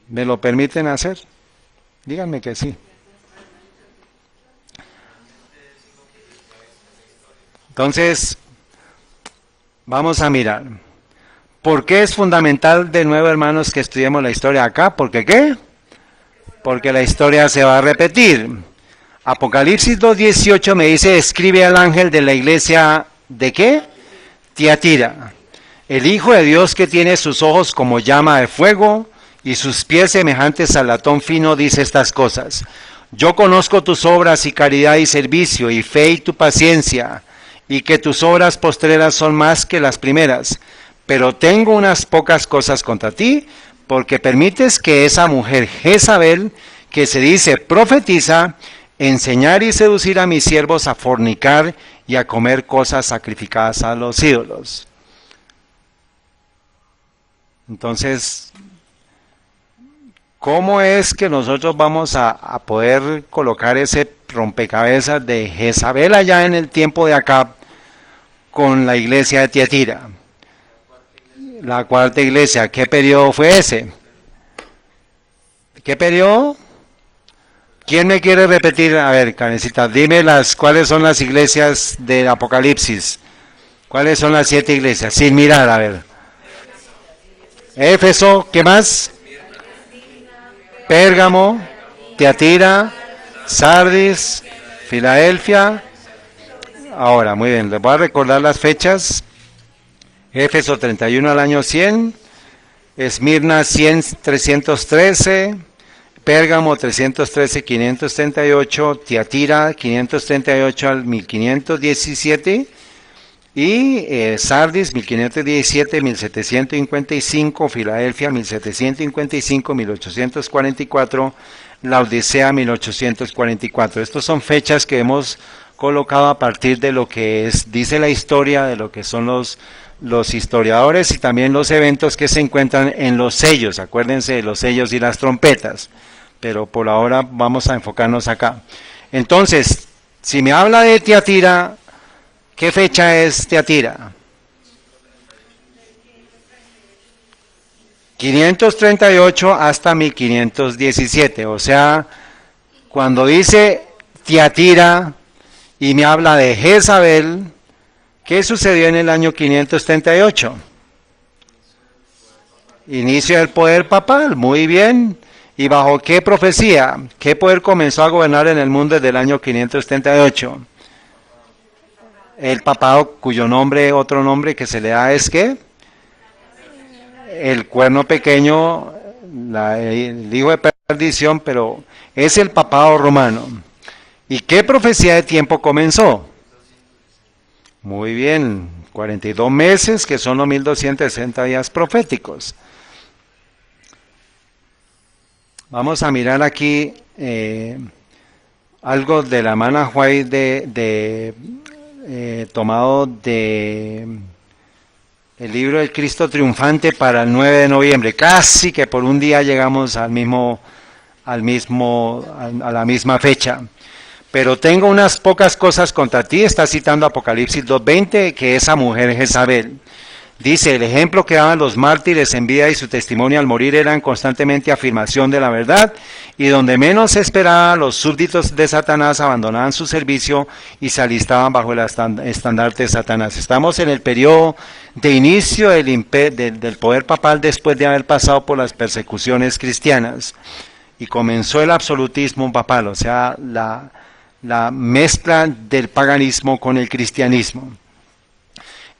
S1: ¿Me lo permiten hacer? Díganme que sí. Entonces, vamos a mirar. ¿Por qué es fundamental de nuevo, hermanos, que estudiemos la historia acá? ¿Por qué qué? Porque la historia se va a repetir. Apocalipsis 2:18 me dice, escribe al ángel de la iglesia, ¿de qué? Tiatira. El Hijo de Dios que tiene sus ojos como llama de fuego y sus pies semejantes al latón fino dice estas cosas. Yo conozco tus obras y caridad y servicio y fe y tu paciencia, y que tus obras postreras son más que las primeras. Pero tengo unas pocas cosas contra ti, porque permites que esa mujer Jezabel, que se dice profetiza, enseñar y seducir a mis siervos a fornicar y a comer cosas sacrificadas a los ídolos. Entonces, ¿cómo es que nosotros vamos a poder colocar ese rompecabezas de Jezabel allá en el tiempo de Acab con la iglesia de Tiatira? La cuarta iglesia, ¿qué periodo fue ese? ¿Qué periodo? ¿Quién me quiere repetir? A ver, Canecita, dime cuáles son las iglesias del Apocalipsis. ¿Cuáles son las 7 iglesias? Sin mirar, a ver. Éfeso, ¿qué más? Pérgamo, Tiatira, Sardis, Filadelfia. Ahora, muy bien, les voy a recordar las fechas. Éfeso 31 al año 100, Esmirna 100, 313, Pérgamo 313, 538, Tiatira 538 al 1517 y Sardis 1517, 1755, Filadelfia 1755, 1844, Laodicea 1844. Estas son fechas que hemos colocado a partir de lo que dice la historia, de lo que son los historiadores y también los eventos que se encuentran en los sellos. Acuérdense de los sellos y las trompetas, pero por ahora vamos a enfocarnos acá. Entonces, si me habla de Tiatira, ¿qué fecha es Tiatira? 538 hasta 1517, o sea, cuando dice Tiatira y me habla de Jezabel, ¿qué sucedió en el año 538? Inicio del poder papal, muy bien. ¿Y bajo qué profecía? ¿Qué poder comenzó a gobernar en el mundo desde el año 538? El papado cuyo otro nombre que se le da es ¿qué? El cuerno pequeño, el hijo de perdición, pero es el papado romano. ¿Y qué profecía de tiempo comenzó? Muy bien, 42 meses, que son los 1260 días proféticos. Vamos a mirar aquí algo de la Manna Huay tomado de el libro del Cristo Triunfante para el 9 de noviembre. Casi que por un día llegamos a la misma fecha. Pero tengo unas pocas cosas contra ti. Está citando Apocalipsis 2:20, que esa mujer Jezabel. Dice, el ejemplo que daban los mártires en vida y su testimonio al morir eran constantemente afirmación de la verdad, y donde menos se esperaba, los súbditos de Satanás abandonaban su servicio y se alistaban bajo el estandarte de Satanás. Estamos en el periodo de inicio del poder papal después de haber pasado por las persecuciones cristianas, y comenzó el absolutismo papal, o sea, la mezcla del paganismo con el cristianismo.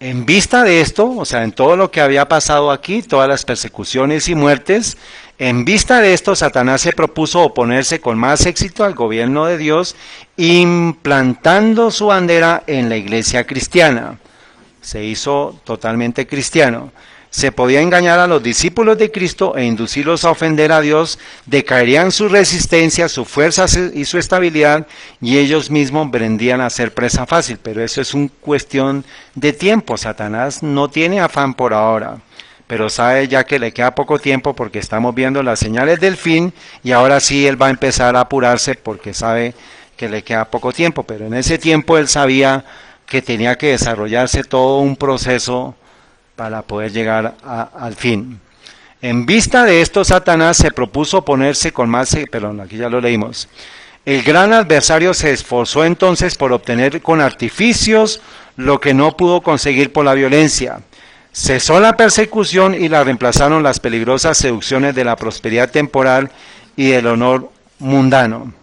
S1: En vista de esto, o sea, en todo lo que había pasado aquí, todas las persecuciones y muertes, en vista de esto, Satanás se propuso oponerse con más éxito al gobierno de Dios, implantando su bandera en la iglesia cristiana. Se hizo totalmente cristiano. Se podía engañar a los discípulos de Cristo e inducirlos a ofender a Dios, decaerían su resistencia, su fuerza y su estabilidad, y ellos mismos vendrían a ser presa fácil. Pero eso es una cuestión de tiempo. Satanás no tiene afán por ahora, pero sabe ya que le queda poco tiempo porque estamos viendo las señales del fin, y ahora sí él va a empezar a apurarse porque sabe que le queda poco tiempo. Pero en ese tiempo él sabía que tenía que desarrollarse todo un proceso para poder llegar al fin. En vista de esto, Satanás se propuso ponerse con más... Perdón, aquí ya lo leímos. El gran adversario se esforzó entonces por obtener con artificios lo que no pudo conseguir por la violencia. Cesó la persecución y la reemplazaron las peligrosas seducciones de la prosperidad temporal y del honor mundano.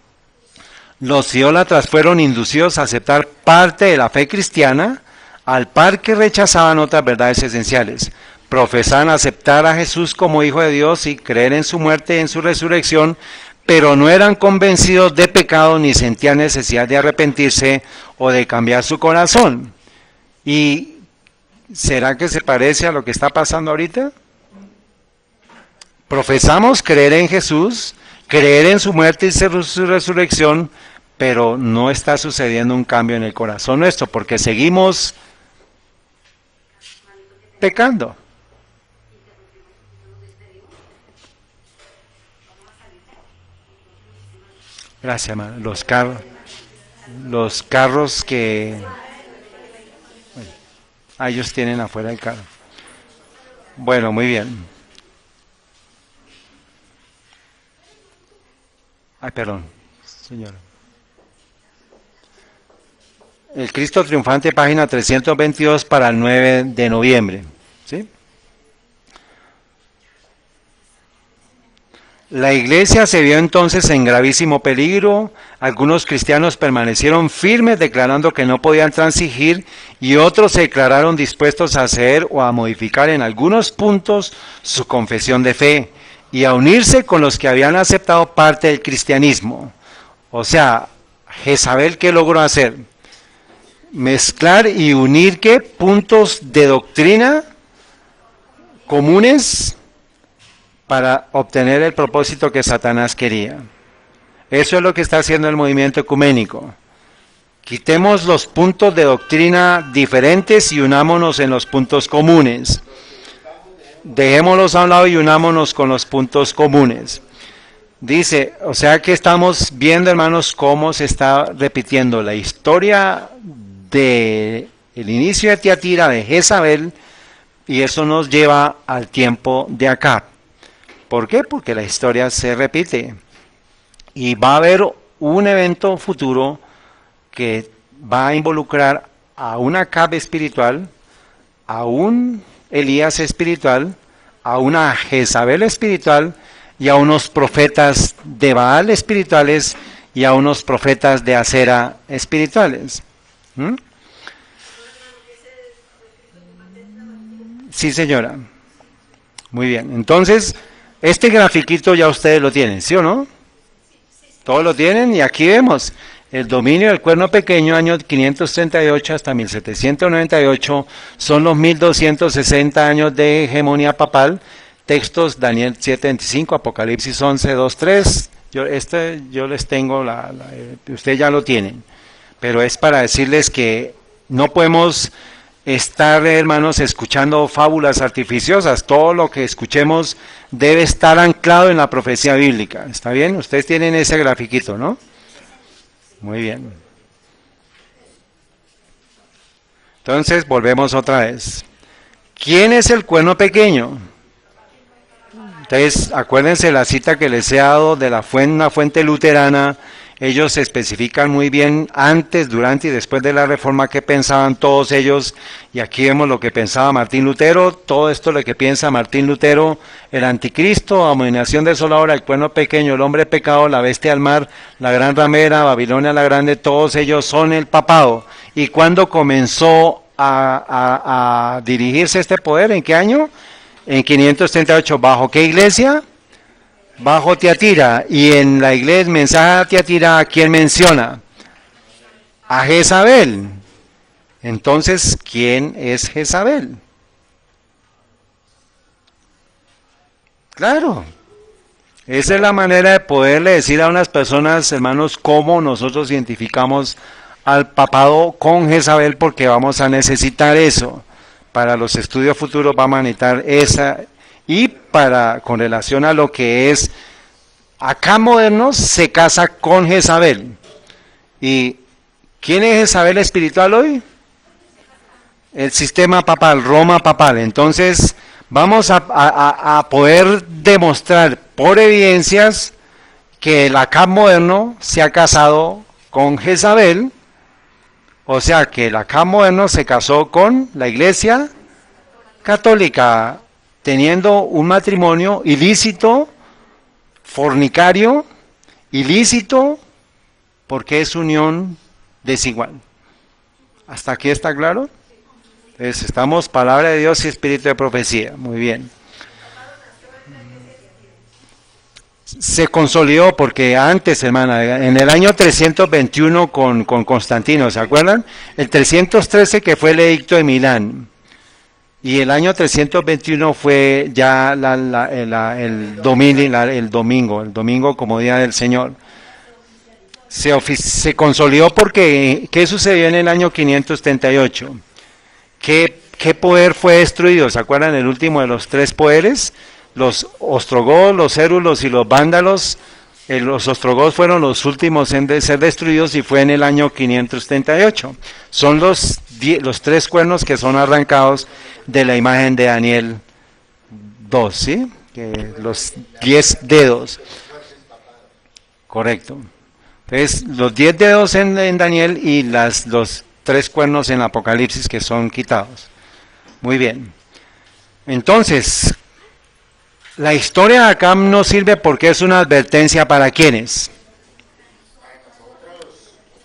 S1: Los idólatras fueron inducidos a aceptar parte de la fe cristiana, al par que rechazaban otras verdades esenciales. Profesaban aceptar a Jesús como Hijo de Dios y creer en su muerte y en su resurrección, pero no eran convencidos de pecado ni sentían necesidad de arrepentirse o de cambiar su corazón. ¿Y será que se parece a lo que está pasando ahorita? Profesamos creer en Jesús, creer en su muerte y su resurrección, pero no está sucediendo un cambio en el corazón nuestro, porque seguimos pecando. Gracias, hermano. Los carros que ellos tienen afuera del carro. Bueno, muy bien. Ay, perdón, señora. El Cristo Triunfante, página 322 para el 9 de noviembre. ¿Sí? La iglesia se vio entonces en gravísimo peligro. Algunos cristianos permanecieron firmes declarando que no podían transigir, y otros se declararon dispuestos a hacer o a modificar en algunos puntos su confesión de fe y a unirse con los que habían aceptado parte del cristianismo. O sea, Jezabel, ¿qué logró hacer? Mezclar y unir ¿qué? Puntos de doctrina comunes para obtener el propósito que Satanás quería. Eso es lo que está haciendo el movimiento ecuménico. Quitemos los puntos de doctrina diferentes y unámonos en los puntos comunes. Dejémoslos a un lado y unámonos con los puntos comunes. Dice, o sea que estamos viendo, hermanos, cómo se está repitiendo la historia del inicio de Tiatira, de Jezabel, y eso nos lleva al tiempo de acá. ¿Por qué? Porque la historia se repite. Y va a haber un evento futuro que va a involucrar a una Acab espiritual, a un Elías espiritual, a una Jezabel espiritual y a unos profetas de Baal espirituales y a unos profetas de Acera espirituales. Sí, señora. Muy bien. Entonces, este grafiquito ya ustedes lo tienen, ¿sí o no? Todos lo tienen y aquí vemos. El dominio del cuerno pequeño, año 538 hasta 1798, son los 1260 años de hegemonía papal. Textos, Daniel 7:25, Apocalipsis 11:2-3. Yo les tengo, ustedes ya lo tienen, pero es para decirles que no podemos estar, hermanos, escuchando fábulas artificiosas. Todo lo que escuchemos debe estar anclado en la profecía bíblica. ¿Está bien? Ustedes tienen ese grafiquito, ¿no? Muy bien. Entonces, volvemos otra vez. ¿Quién es el cuerno pequeño? Entonces, acuérdense la cita que les he dado de una fuente luterana. Ellos especifican muy bien antes, durante y después de la Reforma qué pensaban todos ellos, y aquí vemos lo que pensaba Martín Lutero. Todo esto lo que piensa Martín Lutero: el anticristo, abominación desoladora, el cuerno pequeño, el hombre pecado, la bestia del mar, la gran ramera, Babilonia la grande, todos ellos son el papado. ¿Y cuándo comenzó a dirigirse este poder? ¿En qué año? En 538. ¿Bajo qué iglesia? Bajo Tiatira. Y en la iglesia, mensaje a Tiatira, ¿a quién menciona? A Jezabel. Entonces, ¿quién es Jezabel? Claro. Esa es la manera de poderle decir a unas personas, hermanos, cómo nosotros identificamos al papado con Jezabel, porque vamos a necesitar eso. Para los estudios futuros vamos a necesitar esa. Y con relación a lo que es acá modernos, se casa con Jezabel. ¿Y quién es Jezabel espiritual hoy? El sistema papal, Roma papal. Entonces vamos a poder demostrar por evidencias que el acá moderno se ha casado con Jezabel. O sea que el acá moderno se casó con la iglesia católica, teniendo un matrimonio ilícito, fornicario, ilícito, porque es unión desigual. ¿Hasta aquí está claro? Entonces, estamos palabra de Dios y espíritu de profecía. Muy bien. Se consolidó porque antes, hermana, en el año 321 con Constantino, ¿se acuerdan? El 313 que fue el edicto de Milán. Y el año 321 fue ya el domingo como Día del Señor. Se consolidó porque, ¿qué sucedió en el año 538? ¿Qué poder fue destruido? ¿Se acuerdan el último de los tres poderes? Los ostrogodos, los érulos y los vándalos. Los ostrogodos fueron los últimos en ser destruidos y fue en el año 538. Son los tres cuernos que son arrancados de la imagen de Daniel 2, ¿sí? Los 10 dedos. Correcto. Entonces, los 10 dedos en Daniel y los 3 cuernos en Apocalipsis que son quitados. Muy bien. Entonces, la historia de acá nos sirve porque es una advertencia para ¿quiénes?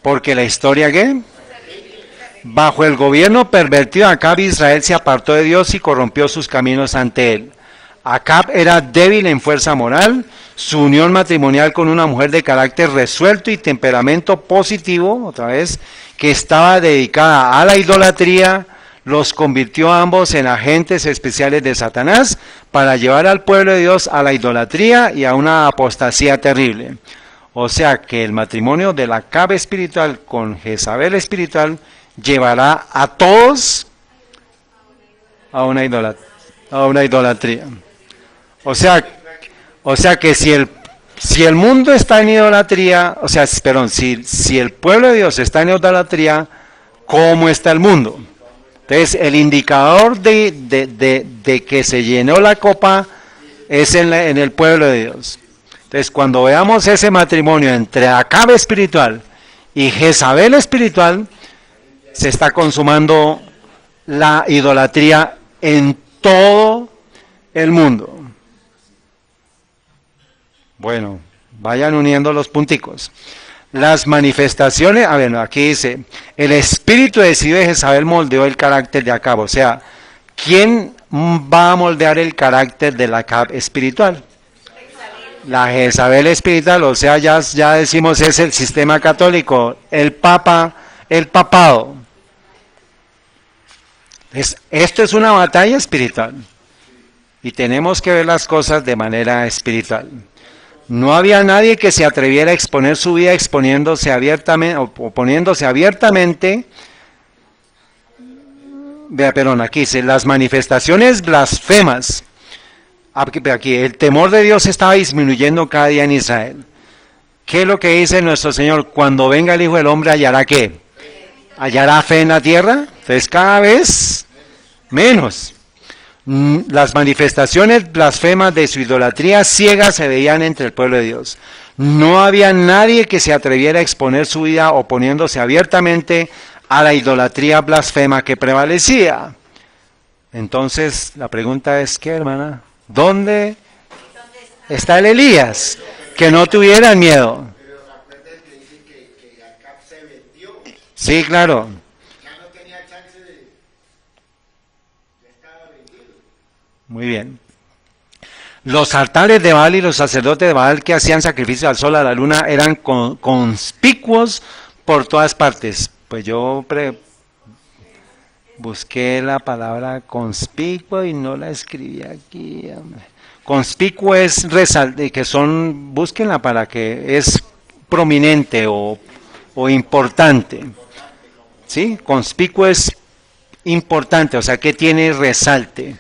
S1: Porque la historia, ¿qué? Bajo el gobierno pervertido de Acab, Israel se apartó de Dios y corrompió sus caminos ante él. Acab era débil en fuerza moral, su unión matrimonial con una mujer de carácter resuelto y temperamento positivo, otra vez, que estaba dedicada a la idolatría, los convirtió a ambos en agentes especiales de Satanás para llevar al pueblo de Dios a la idolatría y a una apostasía terrible. O sea que el matrimonio de Acab espiritual con Jezabel espiritual llevará a todos a una idolatría. O sea que si el mundo está en idolatría, si el pueblo de Dios está en idolatría, ¿cómo está el mundo? Entonces, el indicador de que se llenó la copa es en el pueblo de Dios. Entonces, cuando veamos ese matrimonio entre Acab espiritual y Jezabel espiritual, se está consumando la idolatría en todo el mundo. Bueno, vayan uniendo los punticos. Las manifestaciones, aquí dice, el espíritu decidido de Jezabel moldeó el carácter de Acab. O sea, ¿quién va a moldear el carácter del Acab espiritual? La Jezabel espiritual, o sea, ya decimos es el sistema católico, el papa, el papado. Esto es una batalla espiritual y tenemos que ver las cosas de manera espiritual. No había nadie que se atreviera a exponer su vida exponiéndose abiertamente o poniéndose abiertamente. Vea, perdón, aquí dice las manifestaciones blasfemas. Aquí, el temor de Dios estaba disminuyendo cada día en Israel. ¿Qué es lo que dice nuestro Señor? Cuando venga el Hijo del Hombre, ¿hallará qué? ¿Hallará fe en la tierra? Entonces cada vez menos. Las manifestaciones blasfemas de su idolatría ciega se veían entre el pueblo de Dios. No había nadie que se atreviera a exponer su vida oponiéndose abiertamente a la idolatría blasfema que prevalecía. Entonces la pregunta es, ¿qué, hermana? ¿Dónde está el Elías? Que no tuvieran miedo. Sí, claro. Muy bien. Los altares de Baal y los sacerdotes de Baal que hacían sacrificio al sol, a la luna, eran conspicuos por todas partes. Pues yo busqué la palabra conspicuo y no la escribí aquí. Conspicuo es que son, búsquenla para que es prominente o importante. ¿Sí? Conspicuo es importante, o sea que tiene resalte,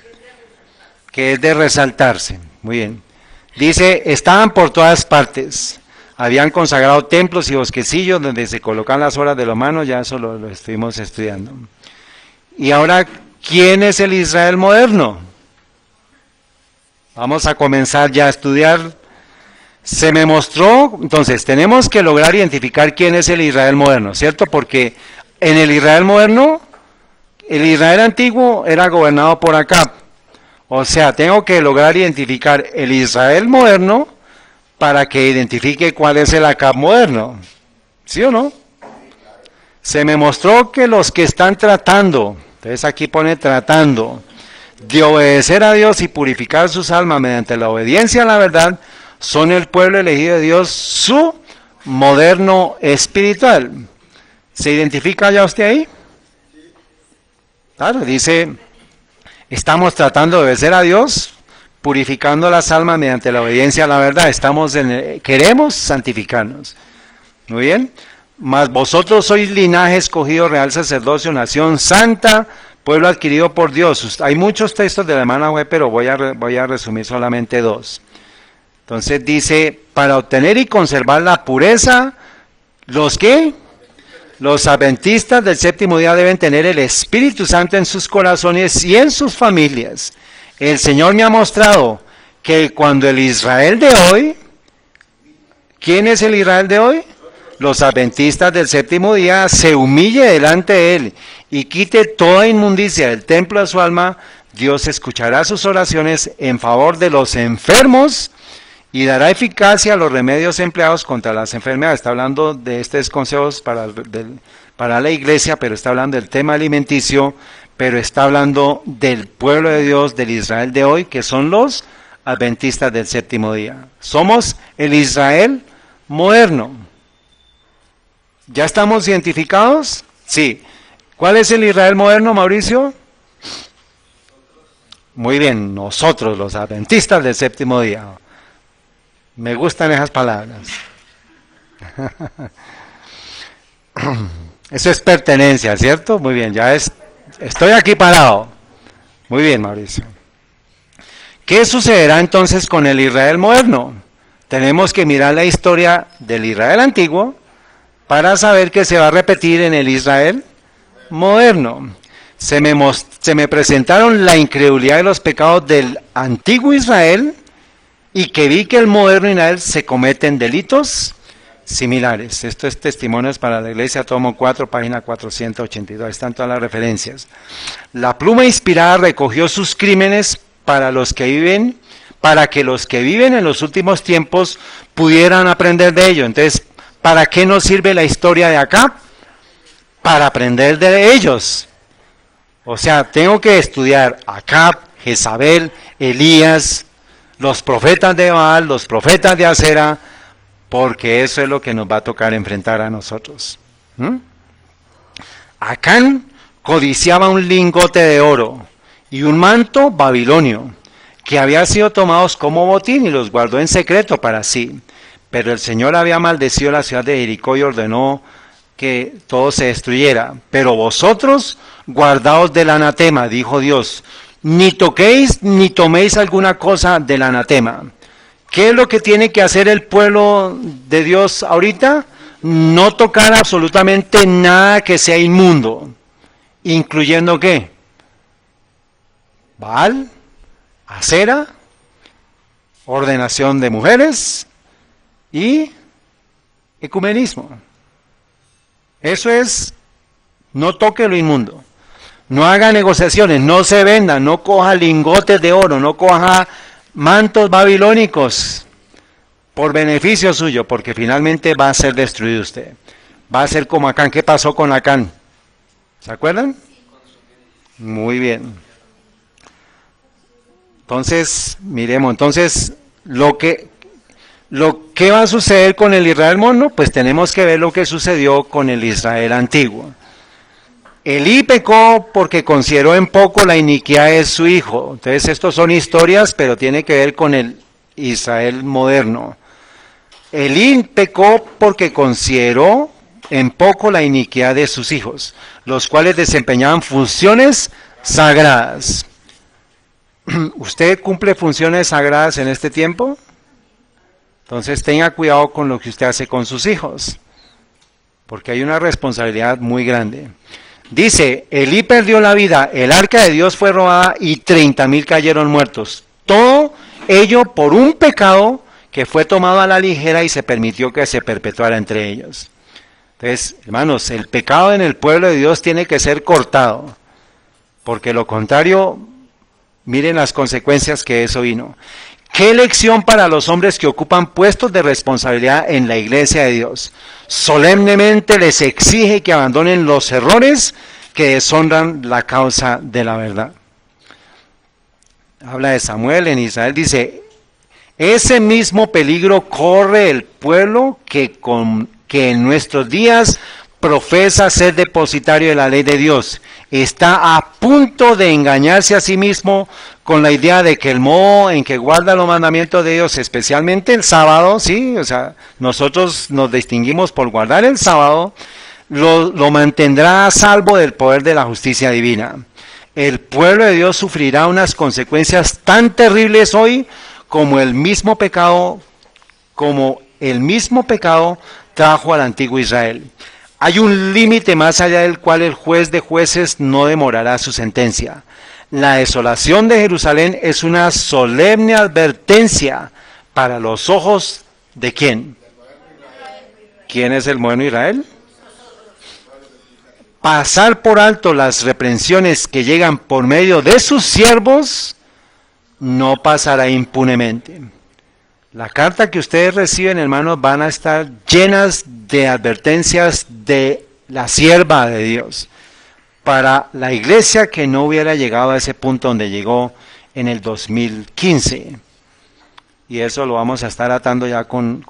S1: que es de resaltarse. Muy bien. Dice, estaban por todas partes. Habían consagrado templos y bosquecillos donde se colocan las obras de los manos, ya eso lo estuvimos estudiando. Y ahora, ¿quién es el Israel moderno? Vamos a comenzar ya a estudiar. Se me mostró, entonces, tenemos que lograr identificar quién es el Israel moderno, ¿cierto? Porque en el Israel moderno, el Israel antiguo era gobernado por Acab. O sea, tengo que lograr identificar el Israel moderno para que identifique cuál es el Acab moderno. ¿Sí o no? Se me mostró que los que están tratando, entonces aquí pone tratando, de obedecer a Dios y purificar sus almas mediante la obediencia a la verdad, son el pueblo elegido de Dios, su moderno espiritual. ¿Se identifica ya usted ahí? Claro, dice, estamos tratando de obedecer a Dios, purificando las almas mediante la obediencia a la verdad. Queremos santificarnos. Muy bien. Mas vosotros sois linaje escogido, real sacerdocio, nación santa, pueblo adquirido por Dios. Hay muchos textos de la hermana web, pero voy a resumir solamente dos. Entonces dice, para obtener y conservar la pureza, ¿los qué? Los adventistas del séptimo día deben tener el Espíritu Santo en sus corazones y en sus familias. El Señor me ha mostrado que cuando el Israel de hoy, ¿quién es el Israel de hoy? Los adventistas del séptimo día, se humille delante de Él y quite toda inmundicia del templo de su alma, Dios escuchará sus oraciones en favor de los enfermos y dará eficacia a los remedios empleados contra las enfermedades. Está hablando de estos consejos para la iglesia, pero está hablando del tema alimenticio, pero está hablando del pueblo de Dios, del Israel de hoy, que son los adventistas del séptimo día. Somos el Israel moderno. ¿Ya estamos identificados? Sí. ¿Cuál es el Israel moderno, Mauricio? Muy bien, nosotros, los adventistas del séptimo día. Me gustan esas palabras. Eso es pertenencia, ¿cierto? Muy bien, estoy aquí parado. Muy bien, Mauricio. ¿Qué sucederá entonces con el Israel moderno? Tenemos que mirar la historia del Israel antiguo para saber que se va a repetir en el Israel moderno. Se me presentaron la incredulidad de los pecados del antiguo Israel y que vi que el moderno Israel se cometen delitos similares. Esto es Testimonios para la Iglesia, tomo 4, página 482. Ahí están todas las referencias. La pluma inspirada recogió sus crímenes para que los que viven en los últimos tiempos pudieran aprender de ello. Entonces, ¿para qué nos sirve la historia de acá? Para aprender de ellos. O sea, tengo que estudiar Acab, Jezabel, Elías, los profetas de Baal, los profetas de Acera, porque eso es lo que nos va a tocar enfrentar a nosotros. Acán codiciaba un lingote de oro y un manto babilonio, que había sido tomados como botín y los guardó en secreto para sí. Pero el Señor había maldecido la ciudad de Jericó y ordenó que todo se destruyera. Pero vosotros guardaos del anatema, dijo Dios, ni toquéis ni toméis alguna cosa del anatema. ¿Qué es lo que tiene que hacer el pueblo de Dios ahorita? No tocar absolutamente nada que sea inmundo, incluyendo ¿qué? Baal, Acera, ordenación de mujeres y ecumenismo. Eso es, no toque lo inmundo. No haga negociaciones, no se venda, no coja lingotes de oro, no coja mantos babilónicos por beneficio suyo, porque finalmente va a ser destruido usted. Va a ser como Acán. ¿Qué pasó con Acán? ¿Se acuerdan? Muy bien. Entonces, miremos, lo que va a suceder con el Israel moderno, pues tenemos que ver lo que sucedió con el Israel antiguo. Elí pecó porque consideró en poco la iniquidad de su hijo. Entonces, estos son historias, pero tiene que ver con el Israel moderno. Elí pecó porque consideró en poco la iniquidad de sus hijos, los cuales desempeñaban funciones sagradas. ¿Usted cumple funciones sagradas en este tiempo? Entonces tenga cuidado con lo que usted hace con sus hijos, porque hay una responsabilidad muy grande. Dice, Elí perdió la vida, el arca de Dios fue robada y 30,000 cayeron muertos. Todo ello por un pecado que fue tomado a la ligera y se permitió que se perpetuara entre ellos. Entonces, hermanos, el pecado en el pueblo de Dios tiene que ser cortado, porque lo contrario, miren las consecuencias que eso vino. ¿Qué lección para los hombres que ocupan puestos de responsabilidad en la iglesia de Dios? Solemnemente les exige que abandonen los errores que deshonran la causa de la verdad. Habla de Samuel en Israel, dice, ese mismo peligro corre el pueblo que en nuestros días profesa ser depositario de la ley de Dios. Está a punto de engañarse a sí mismo con la idea de que el modo en que guarda los mandamientos de Dios, especialmente el sábado, sí, o sea, nosotros nos distinguimos por guardar el sábado, lo mantendrá a salvo del poder de la justicia divina. El pueblo de Dios sufrirá unas consecuencias tan terribles hoy como el mismo pecado trajo al antiguo Israel. Hay un límite más allá del cual el juez de jueces no demorará su sentencia. La desolación de Jerusalén es una solemne advertencia para los ojos de ¿quién? ¿Quién es el moderno Israel? Pasar por alto las reprensiones que llegan por medio de sus siervos no pasará impunemente. La carta que ustedes reciben, hermanos, van a estar llenas de advertencias de la sierva de Dios para la iglesia que no hubiera llegado a ese punto donde llegó en el 2015. Y eso lo vamos a estar atando ya con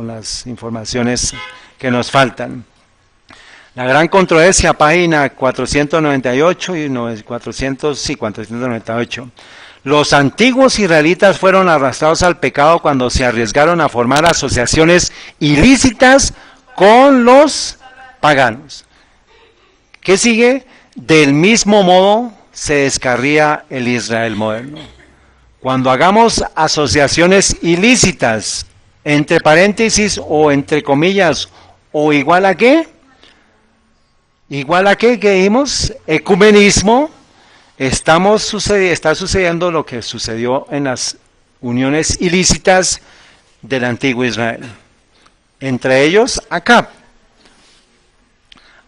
S1: las informaciones que nos faltan. La gran controversia, página 498 y 498. Los antiguos israelitas fueron arrastrados al pecado cuando se arriesgaron a formar asociaciones ilícitas con los paganos. ¿Qué sigue? Del mismo modo se descarría el Israel moderno. Cuando hagamos asociaciones ilícitas, entre paréntesis o entre comillas, o igual a qué, ¿qué dijimos? Ecumenismo. Está sucediendo lo que sucedió en las uniones ilícitas del antiguo Israel. Entre ellos, Acab.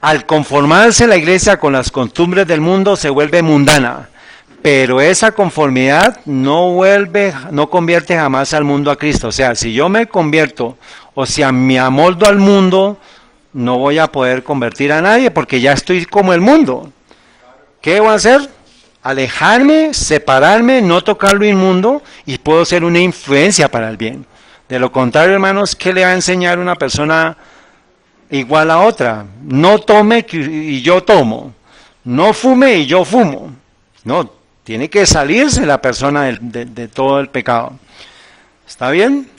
S1: Al conformarse la iglesia con las costumbres del mundo, se vuelve mundana. Pero esa conformidad no convierte jamás al mundo a Cristo. O sea, si yo me convierto, o sea, me amoldo al mundo, no voy a poder convertir a nadie, porque ya estoy como el mundo. ¿Qué voy a hacer? alejarme, separarme, no tocar lo inmundo y puedo ser una influencia para el bien. De lo contrario, hermanos, ¿qué le va a enseñar una persona igual a otra? No tome y yo tomo. No fume y yo fumo. No, tiene que salirse la persona de todo el pecado. ¿Está bien?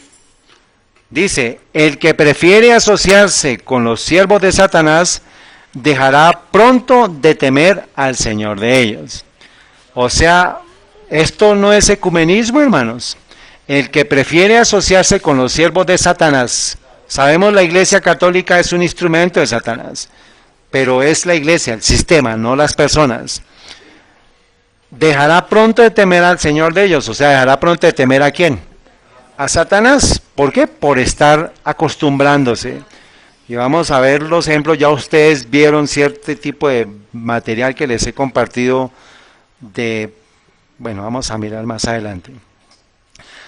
S1: Dice, el que prefiere asociarse con los siervos de Satanás, dejará pronto de temer al Señor de ellos. O sea, esto no es ecumenismo, hermanos. El que prefiere asociarse con los siervos de Satanás, sabemos la Iglesia Católica es un instrumento de Satanás, pero es la Iglesia, el sistema, no las personas. Dejará pronto de temer al Señor de ellos, o sea, dejará pronto de temer ¿a quién? A Satanás. ¿Por qué? Por estar acostumbrándose. Y vamos a ver los ejemplos, ya ustedes vieron cierto tipo de material que les he compartido bueno, vamos a mirar más adelante.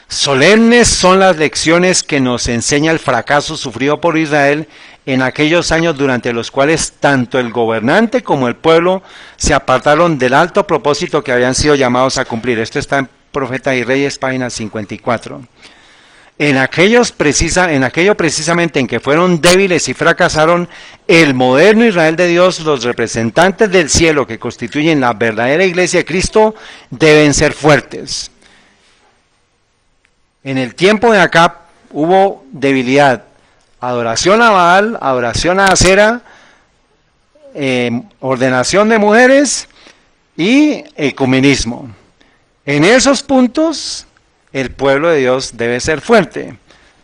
S1: Solemnes son las lecciones que nos enseña el fracaso sufrido por Israel en aquellos años durante los cuales tanto el gobernante como el pueblo se apartaron del alto propósito que habían sido llamados a cumplir. Esto está en Profeta y Reyes, página 54. En aquello precisamente en que fueron débiles y fracasaron, el moderno Israel de Dios, los representantes del cielo que constituyen la verdadera iglesia de Cristo, deben ser fuertes. En el tiempo de Acab hubo debilidad, adoración a Baal, adoración a Acera, ordenación de mujeres y ecumenismo. En esos puntos el pueblo de Dios debe ser fuerte.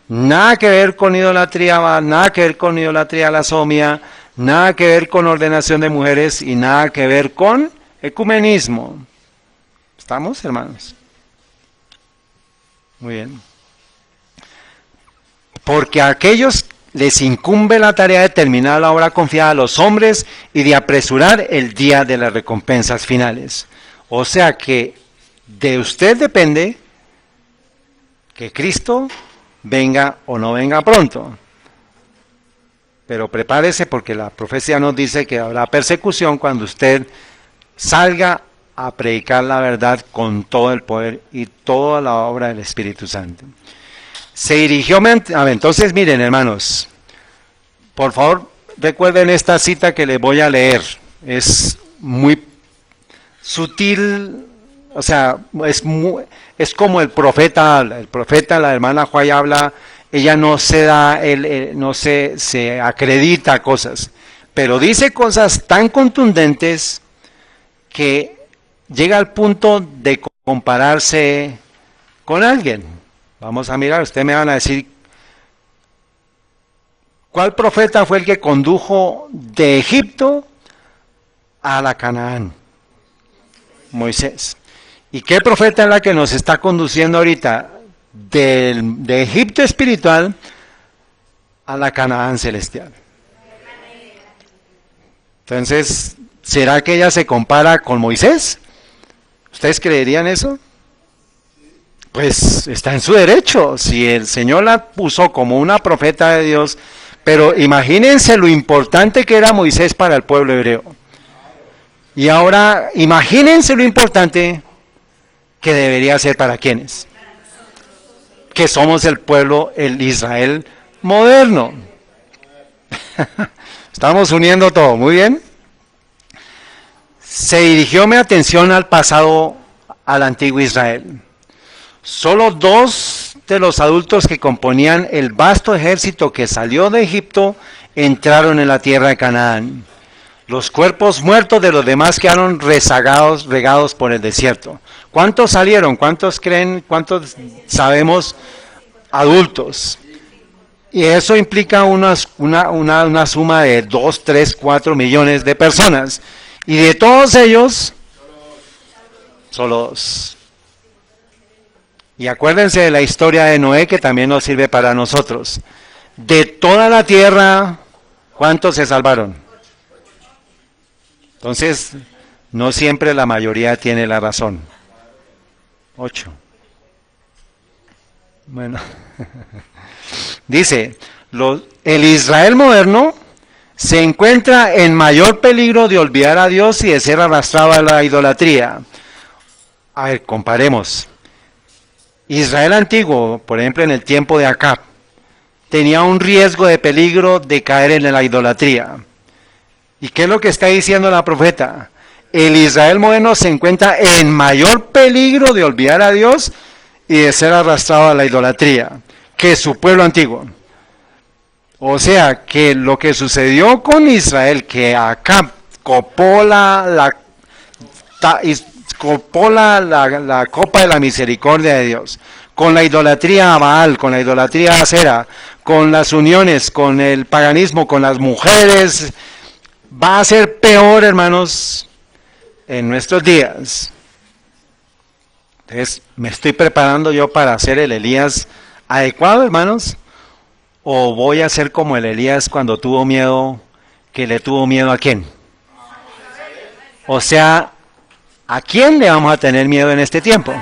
S1: Nada que ver con idolatría Baal, nada que ver con idolatría a la somia, nada que ver con ordenación de mujeres y nada que ver con ecumenismo. ¿Estamos, hermanos? Muy bien. Porque a aquellos les incumbe la tarea de terminar la obra confiada a los hombres y de apresurar el día de las recompensas finales. O sea que de usted depende que Cristo venga o no venga pronto. Pero prepárese porque la profecía nos dice que habrá persecución cuando usted salga a predicar la verdad con todo el poder y toda la obra del Espíritu Santo. Se dirigió, entonces miren hermanos, por favor recuerden esta cita que les voy a leer, es muy sutil, o sea, es como el profeta, la hermana Juay habla, ella no se da, no se acredita cosas, pero dice cosas tan contundentes que llega al punto de compararse con alguien. Vamos a mirar, ustedes me van a decir, ¿cuál profeta fue el que condujo de Egipto a la Canaán? Moisés. ¿Y qué profeta es la que nos está conduciendo ahorita de Egipto espiritual a la Canaán celestial? Entonces, ¿será que ella se compara con Moisés? ¿Ustedes creerían eso? Pues está en su derecho, si el Señor la puso como una profeta de Dios, pero imagínense lo importante que era Moisés para el pueblo hebreo. Y ahora, imagínense lo importante que debería ser para quienes, que somos el pueblo, el Israel moderno. Estamos uniendo todo, muy bien. Se dirigió mi atención al pasado, al antiguo Israel. Solo 2 de los adultos que componían el vasto ejército que salió de Egipto entraron en la tierra de Canaán. Los cuerpos muertos de los demás quedaron rezagados, regados por el desierto. ¿Cuántos salieron? ¿Cuántos creen? ¿Cuántos sabemos adultos? Y eso implica una suma de 2, 3, 4 millones de personas. Y de todos ellos, solo 2. Y acuérdense de la historia de Noé, que también nos sirve para nosotros. De toda la tierra, ¿cuántos se salvaron? Entonces, no siempre la mayoría tiene la razón. 8. Bueno, dice, el Israel moderno se encuentra en mayor peligro de olvidar a Dios y de ser arrastrado a la idolatría. A ver, comparemos. Israel antiguo, por ejemplo, en el tiempo de Acab, tenía un riesgo de peligro de caer en la idolatría. ¿Y qué es lo que está diciendo la profeta? El Israel moderno se encuentra en mayor peligro de olvidar a Dios y de ser arrastrado a la idolatría que su pueblo antiguo. O sea, que lo que sucedió con Israel, que Acab copó la copa de la misericordia de Dios, con la idolatría a Baal, con la idolatría a Acera, con las uniones, con el paganismo, con las mujeres, va a ser peor, hermanos, en nuestros días. Entonces, ¿me estoy preparando yo para ser el Elías adecuado, hermanos? ¿O voy a ser como el Elías cuando tuvo miedo, que le tuvo miedo a quién? O sea, ¿a quién le vamos a tener miedo en este tiempo?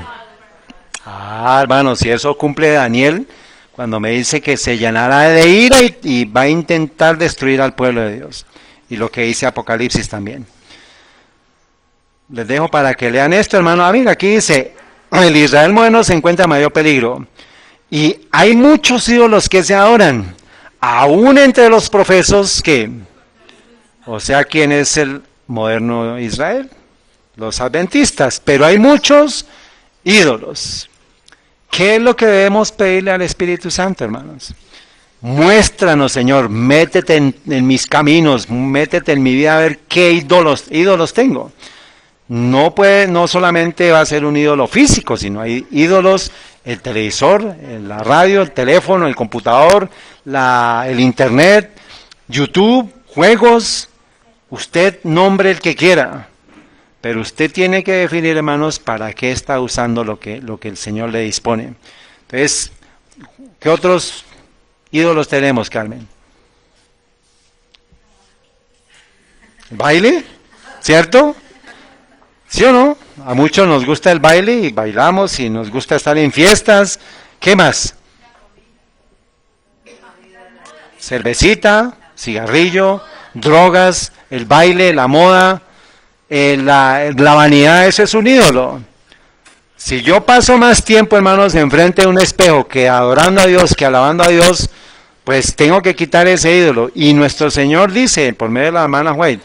S1: Hermanos, si eso cumple Daniel, cuando me dice que se llenará de ira y va a intentar destruir al pueblo de Dios. Y lo que dice Apocalipsis también. Les dejo para que lean esto, hermano. Mira, aquí dice, el Israel moderno se encuentra en mayor peligro. Y hay muchos ídolos que se adoran, aún entre los profesos que, o sea, ¿quién es el moderno Israel? Los adventistas, pero hay muchos ídolos. ¿Qué es lo que debemos pedirle al Espíritu Santo, hermanos? Muéstranos, Señor, métete en mis caminos, métete en mi vida a ver qué ídolos tengo. No solamente va a ser un ídolo físico, sino hay ídolos, el televisor, la radio, el teléfono, el computador, el internet, YouTube, juegos. Usted nombre el que quiera, pero usted tiene que definir, hermanos, para qué está usando lo que el Señor le dispone. Entonces, ¿qué otros ídolos tenemos, Carmen? ¿El baile? ¿Cierto? ¿Sí o no? A muchos nos gusta el baile y bailamos y nos gusta estar en fiestas. ¿Qué más? Cervecita, cigarrillo, drogas, el baile, la moda, la vanidad, eso es un ídolo. Si yo paso más tiempo, hermanos, enfrente de un espejo que adorando a Dios, que alabando a Dios, pues tengo que quitar ese ídolo. Y nuestro Señor dice, por medio de la hermana White,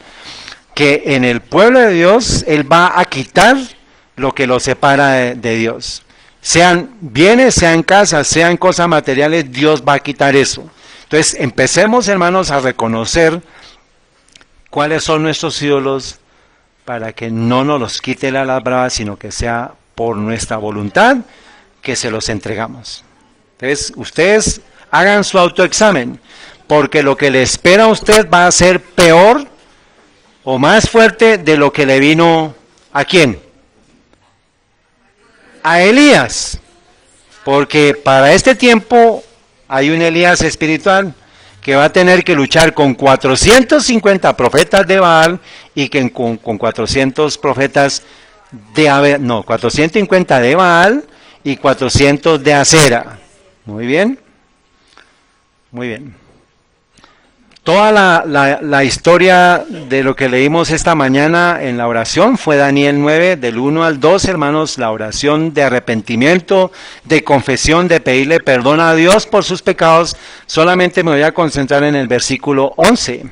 S1: que en el pueblo de Dios Él va a quitar lo que lo separa de Dios. Sean bienes, sean casas, sean cosas materiales, Dios va a quitar eso. Entonces empecemos, hermanos, a reconocer cuáles son nuestros ídolos para que no nos los quite la brava, sino que sea por nuestra voluntad que se los entregamos. Entonces ustedes hagan su autoexamen, porque lo que le espera a usted va a ser peor o más fuerte de lo que le vino ¿a quién? A Elías, porque para este tiempo hay un Elías espiritual que va a tener que luchar con 450 profetas de Baal y con 400 profetas de 450 de Baal y 400 de Acera. Muy bien, muy bien. Toda la historia de lo que leímos esta mañana en la oración fue Daniel 9, del 1 al 2, hermanos, la oración de arrepentimiento, de confesión, de pedirle perdón a Dios por sus pecados. Solamente me voy a concentrar en el versículo 11.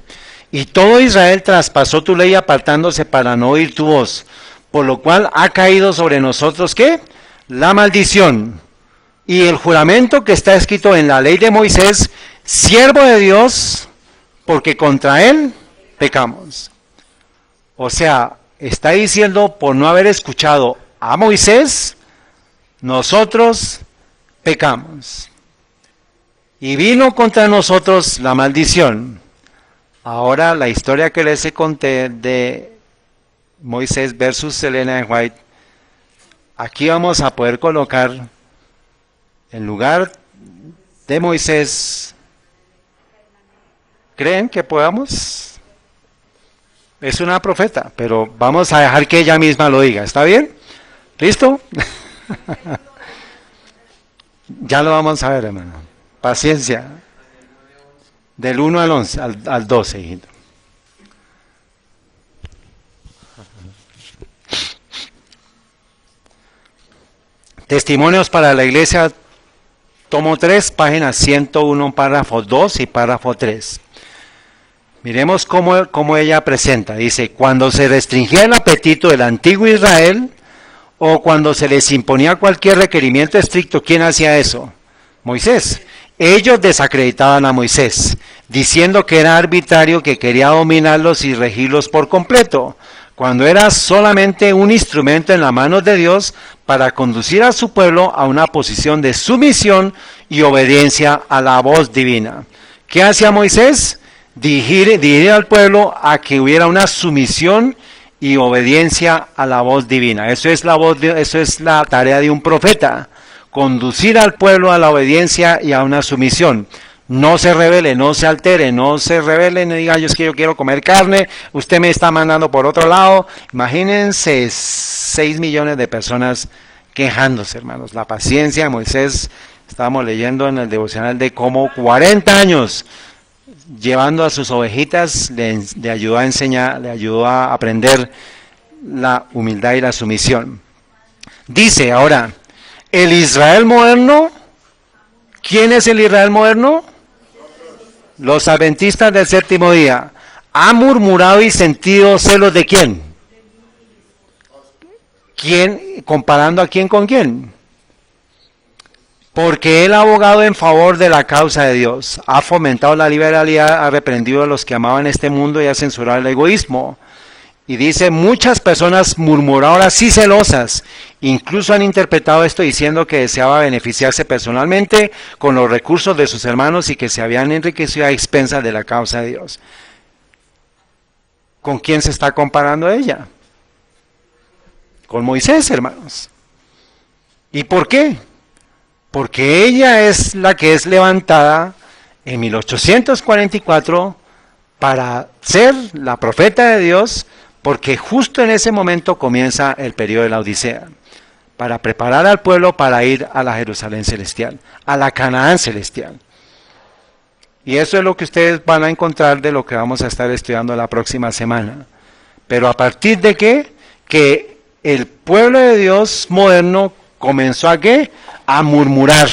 S1: Y todo Israel traspasó tu ley apartándose para no oír tu voz, por lo cual ha caído sobre nosotros, ¿qué? La maldición y el juramento que está escrito en la ley de Moisés, siervo de Dios, porque contra él pecamos. O sea, está diciendo, por no haber escuchado a Moisés, nosotros pecamos. Y vino contra nosotros la maldición. Ahora la historia que les conté de Moisés versus Elena White, aquí vamos a poder colocar en lugar de Moisés. ¿Creen que podamos? Es una profeta, pero vamos a dejar que ella misma lo diga. ¿Está bien? ¿Listo? Ya lo vamos a ver, hermano. Paciencia. Del 1 al 11, al 12, hijito. Testimonios para la Iglesia, tomo 3, página 101, párrafo 2 y párrafo 3. Miremos cómo ella presenta. Dice, cuando se restringía el apetito del antiguo Israel, o cuando se les imponía cualquier requerimiento estricto, ¿quién hacía eso? Moisés. Ellos desacreditaban a Moisés, diciendo que era arbitrario, que quería dominarlos y regirlos por completo, cuando era solamente un instrumento en las manos de Dios para conducir a su pueblo a una posición de sumisión y obediencia a la voz divina. ¿Qué hacía Moisés? Dirigir al pueblo a que hubiera una sumisión y obediencia a la voz divina. Eso es la tarea de un profeta. Conducir al pueblo a la obediencia y a una sumisión. No se rebele, no se altere, no se rebele, no diga, es que yo quiero comer carne, usted me está mandando por otro lado. Imagínense 6 millones de personas quejándose, hermanos. La paciencia de Moisés, estábamos leyendo en el devocional de cómo 40 años llevando a sus ovejitas le ayudó a enseñar, le ayudó a aprender la humildad y la sumisión. Dice ahora, el Israel moderno, ¿quién es el Israel moderno? Los adventistas del séptimo día. ¿Ha murmurado y sentido celos de quién? ¿Quién? ¿Comparando a quién con quién? Porque él ha abogado en favor de la causa de Dios, ha fomentado la liberalidad, ha reprendido a los que amaban este mundo y ha censurado el egoísmo. Y dice, muchas personas murmuradoras y celosas, incluso han interpretado esto diciendo que deseaba beneficiarse personalmente con los recursos de sus hermanos y que se habían enriquecido a expensas de la causa de Dios. ¿Con quién se está comparando ella? Con Moisés, hermanos. ¿Y por qué? Porque ella es la que es levantada en 1844 para ser la profeta de Dios, porque justo en ese momento comienza el periodo de la Odisea, para preparar al pueblo para ir a la Jerusalén celestial, a la Canaán celestial. Y eso es lo que ustedes van a encontrar de lo que vamos a estar estudiando la próxima semana. Pero a partir de qué? Que el pueblo de Dios moderno comenzó a ¿qué? A murmurar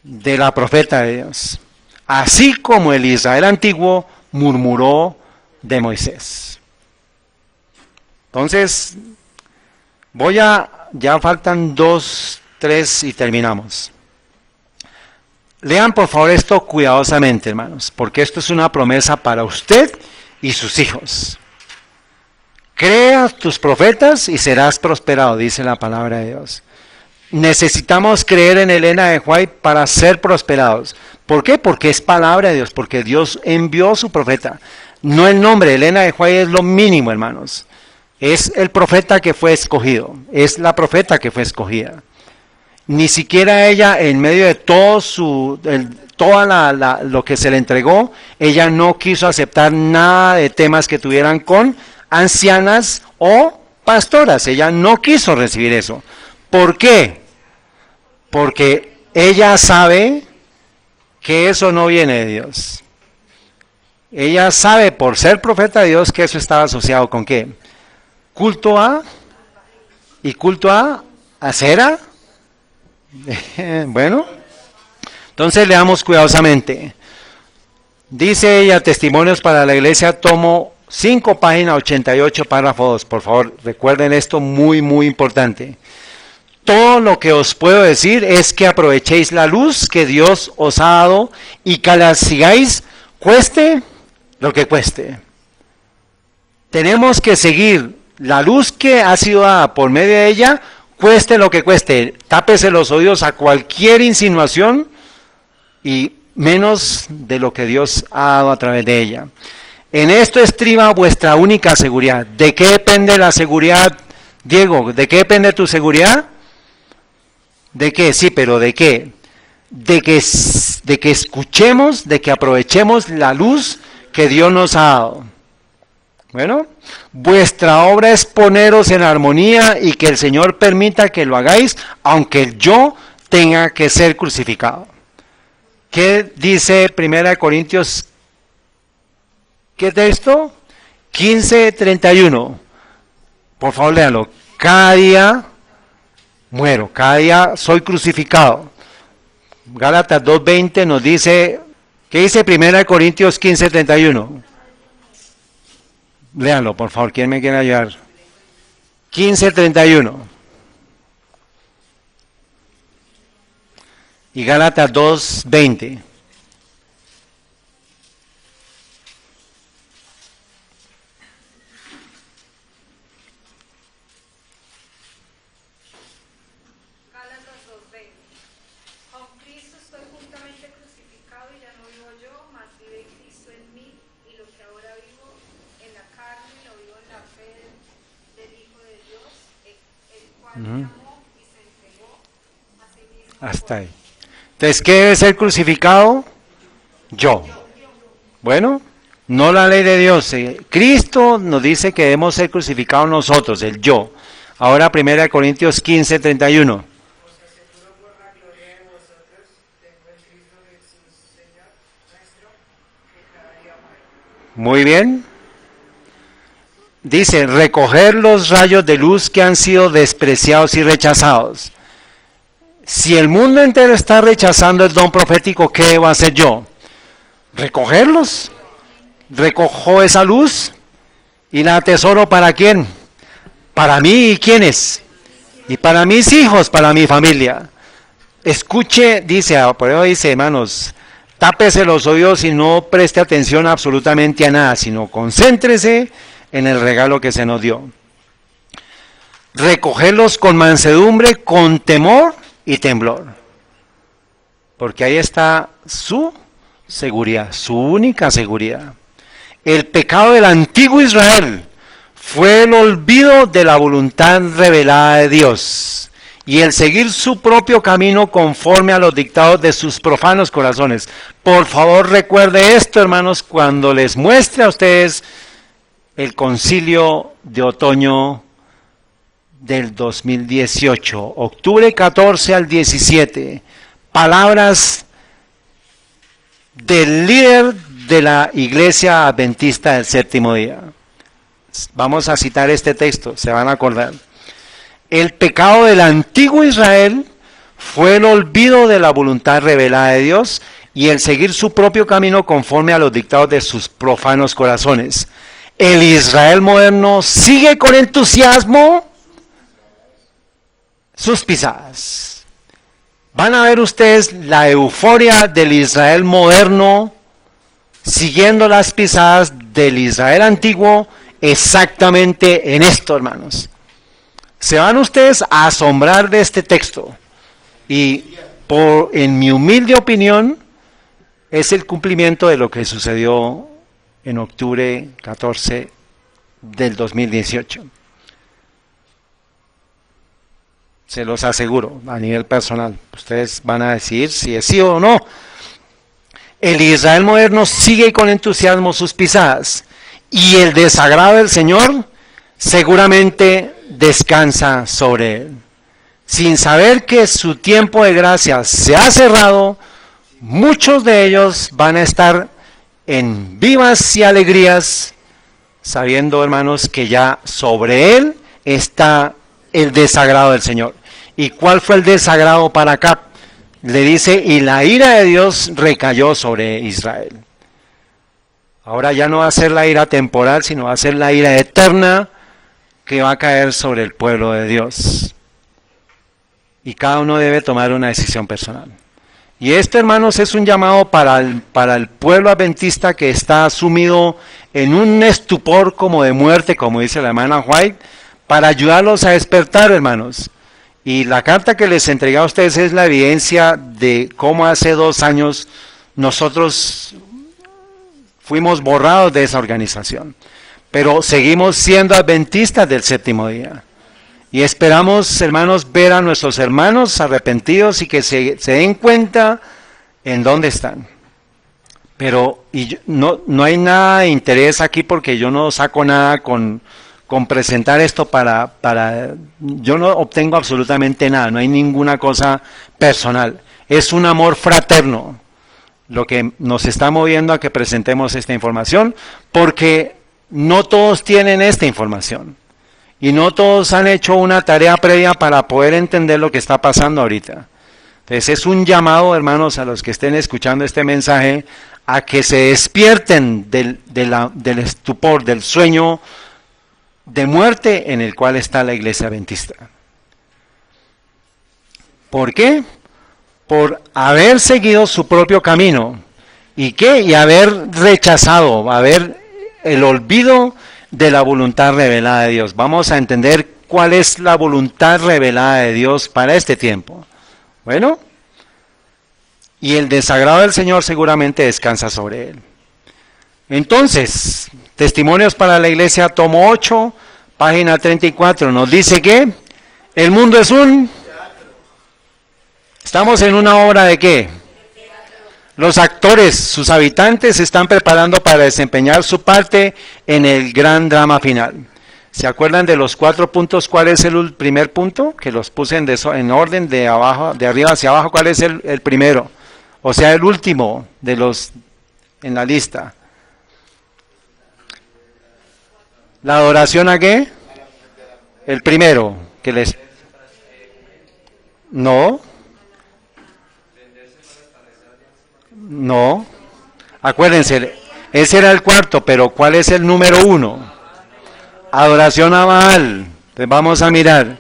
S1: de la profeta de Dios. Así como el Israel antiguo murmuró de Moisés. Entonces, ya faltan 2, 3 y terminamos. Lean por favor esto cuidadosamente, hermanos, porque esto es una promesa para usted y sus hijos. Crea a tus profetas y serás prosperado, dice la palabra de Dios. Necesitamos creer en Elena de White para ser prosperados. ¿Por qué? Porque es palabra de Dios, porque Dios envió su profeta. No el nombre, Elena de White es lo mínimo, hermanos. Es el profeta que fue escogido, es la profeta que fue escogida. Ni siquiera ella, en medio de todo lo que se le entregó, ella no quiso aceptar nada de temas que tuvieran con ancianas o pastoras. Ella no quiso recibir eso. ¿Por qué? Porque ella sabe que eso no viene de Dios. Ella sabe, por ser profeta de Dios, que eso estaba asociado con ¿qué? Culto a, y culto a Acera. Bueno, entonces leamos cuidadosamente. Dice ella, Testimonios para la Iglesia, tomo 5, página 88, párrafo 2. Por favor, recuerden esto, muy, muy importante. Todo lo que os puedo decir es que aprovechéis la luz que Dios os ha dado y que la sigáis, cueste lo que cueste. Tenemos que seguir la luz que ha sido dada por medio de ella, cueste lo que cueste. Tápese los oídos a cualquier insinuación y menos de lo que Dios ha dado a través de ella. En esto estriba vuestra única seguridad. ¿De qué depende la seguridad, Diego? ¿De qué depende tu seguridad? ¿De qué? Sí, pero ¿de qué? De que escuchemos, de que aprovechemos la luz que Dios nos ha dado. Bueno, vuestra obra es poneros en armonía y que el Señor permita que lo hagáis, aunque yo tenga que ser crucificado. ¿Qué dice 1 Corintios? ¿Qué texto? 15:31. Por favor, léalo. Cada día muero, cada día soy crucificado. Gálatas 2:20 nos dice, ¿qué dice 1 Corintios 15:31? Léanlo, por favor, ¿quién me quiere ayudar? 15:31. Y Gálatas 2:20. Hasta ahí. Entonces, ¿qué debe ser crucificado? Yo. Bueno, no la ley de Dios. Cristo nos dice que debemos ser crucificados nosotros, el yo. Ahora 1 Corintios 15:31. Muy bien. Dice, recoger los rayos de luz que han sido despreciados y rechazados. Si el mundo entero está rechazando el don profético, ¿qué debo hacer yo? Recogerlos. Recojo esa luz y la atesoro ¿para quién? Para mí y quiénes. Y para mis hijos, para mi familia. Escuche, dice, por eso dice, hermanos, tápese los oídos y no preste atención absolutamente a nada, sino concéntrese en el regalo que se nos dio. Recogerlos con mansedumbre, con temor y temblor. Porque ahí está su seguridad, su única seguridad. El pecado del antiguo Israel fue el olvido de la voluntad revelada de Dios y el seguir su propio camino conforme a los dictados de sus profanos corazones. Por favor, recuerde esto, hermanos, cuando les muestre a ustedes el concilio de otoño del 2018, octubre 14 al 17, palabras del líder de la Iglesia Adventista del Séptimo Día. Vamos a citar este texto, se van a acordar. El pecado del antiguo Israel fue el olvido de la voluntad revelada de Dios y el seguir su propio camino conforme a los dictados de sus profanos corazones. El Israel moderno sigue con entusiasmo sus pisadas. Van a ver ustedes la euforia del Israel moderno siguiendo las pisadas del Israel antiguo exactamente en esto, hermanos. Se van ustedes a asombrar de este texto y en mi humilde opinión es el cumplimiento de lo que sucedió en octubre 14 del 2018. Se los aseguro, a nivel personal. Ustedes van a decidir si es sí o no. El Israel moderno sigue con entusiasmo sus pisadas y el desagrado del Señor seguramente descansa sobre él. Sin saber que su tiempo de gracia se ha cerrado, muchos de ellos van a estar en vivas y alegrías, sabiendo, hermanos, que ya sobre él está el desagrado del Señor. ¿Y cuál fue el desagrado para acá? Le dice, y la ira de Dios recayó sobre Israel. Ahora ya no va a ser la ira temporal, sino va a ser la ira eterna que va a caer sobre el pueblo de Dios. Y cada uno debe tomar una decisión personal. Y esto, hermanos, es un llamado para el pueblo adventista que está sumido en un estupor como de muerte, como dice la hermana White, para ayudarlos a despertar, hermanos. Y la carta que les entregué a ustedes es la evidencia de cómo hace 2 años nosotros fuimos borrados de esa organización. Pero seguimos siendo adventistas del séptimo día. Y esperamos, hermanos, ver a nuestros hermanos arrepentidos y que se den cuenta en dónde están. Pero no hay nada de interés aquí porque yo no saco nada con presentar esto yo no obtengo absolutamente nada, no hay ninguna cosa personal. Es un amor fraterno lo que nos está moviendo a que presentemos esta información, porque no todos tienen esta información. Y no todos han hecho una tarea previa para poder entender lo que está pasando ahorita. Entonces es un llamado, hermanos, a los que estén escuchando este mensaje, a que se despierten del estupor, del sueño de muerte en el cual está la iglesia adventista. ¿Por qué? Por haber seguido su propio camino. ¿Y qué? Y haber rechazado, haber el olvido de la voluntad revelada de Dios. Vamos a entender cuál es la voluntad revelada de Dios para este tiempo. Bueno, y el desagrado del Señor seguramente descansa sobre él. Entonces, Testimonios para la Iglesia, tomo 8, página 34, nos dice que el mundo es estamos en una obra de ¿qué? Los actores, sus habitantes, se están preparando para desempeñar su parte en el gran drama final. ¿Se acuerdan de los 4 puntos? ¿Cuál es el primer punto? Que los puse en orden de arriba hacia abajo. ¿Cuál es el primero? O sea, el último de los en la lista. ¿La adoración a qué? El primero. No. No. Acuérdense, ese era el cuarto, pero ¿cuál es el número 1? Adoración a Baal. Pues vamos a mirar.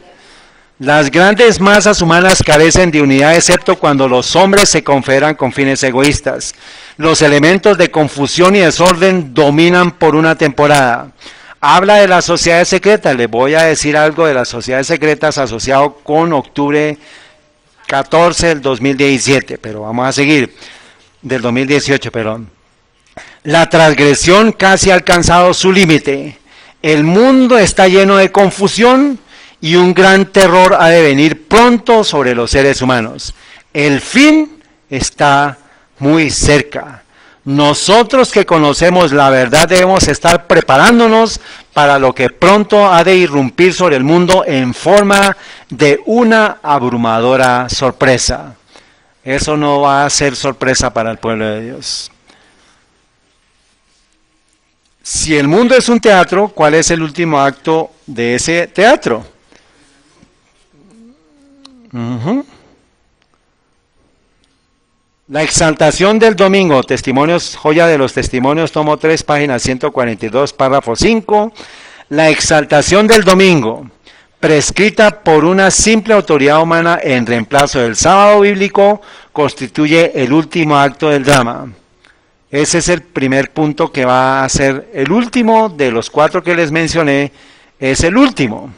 S1: Las grandes masas humanas carecen de unidad excepto cuando los hombres se confederan con fines egoístas. Los elementos de confusión y desorden dominan por una temporada. Habla de las sociedades secretas. Les voy a decir algo de las sociedades secretas asociado con octubre 14 del 2017, pero vamos a seguir. Del 2018, perdón. La transgresión casi ha alcanzado su límite. El mundo está lleno de confusión y un gran terror ha de venir pronto sobre los seres humanos. El fin está muy cerca. Nosotros que conocemos la verdad debemos estar preparándonos para lo que pronto ha de irrumpir sobre el mundo en forma de una abrumadora sorpresa. Eso no va a ser sorpresa para el pueblo de Dios. Si el mundo es un teatro, ¿cuál es el último acto de ese teatro? La exaltación del domingo, Testimonios, Joya de los Testimonios, tomo 3, página 142, párrafo 5. La exaltación del domingo, prescrita por una simple autoridad humana en reemplazo del sábado bíblico, constituye el último acto del drama. Ese es el primer punto que va a ser el último de los 4 que les mencioné, es el último.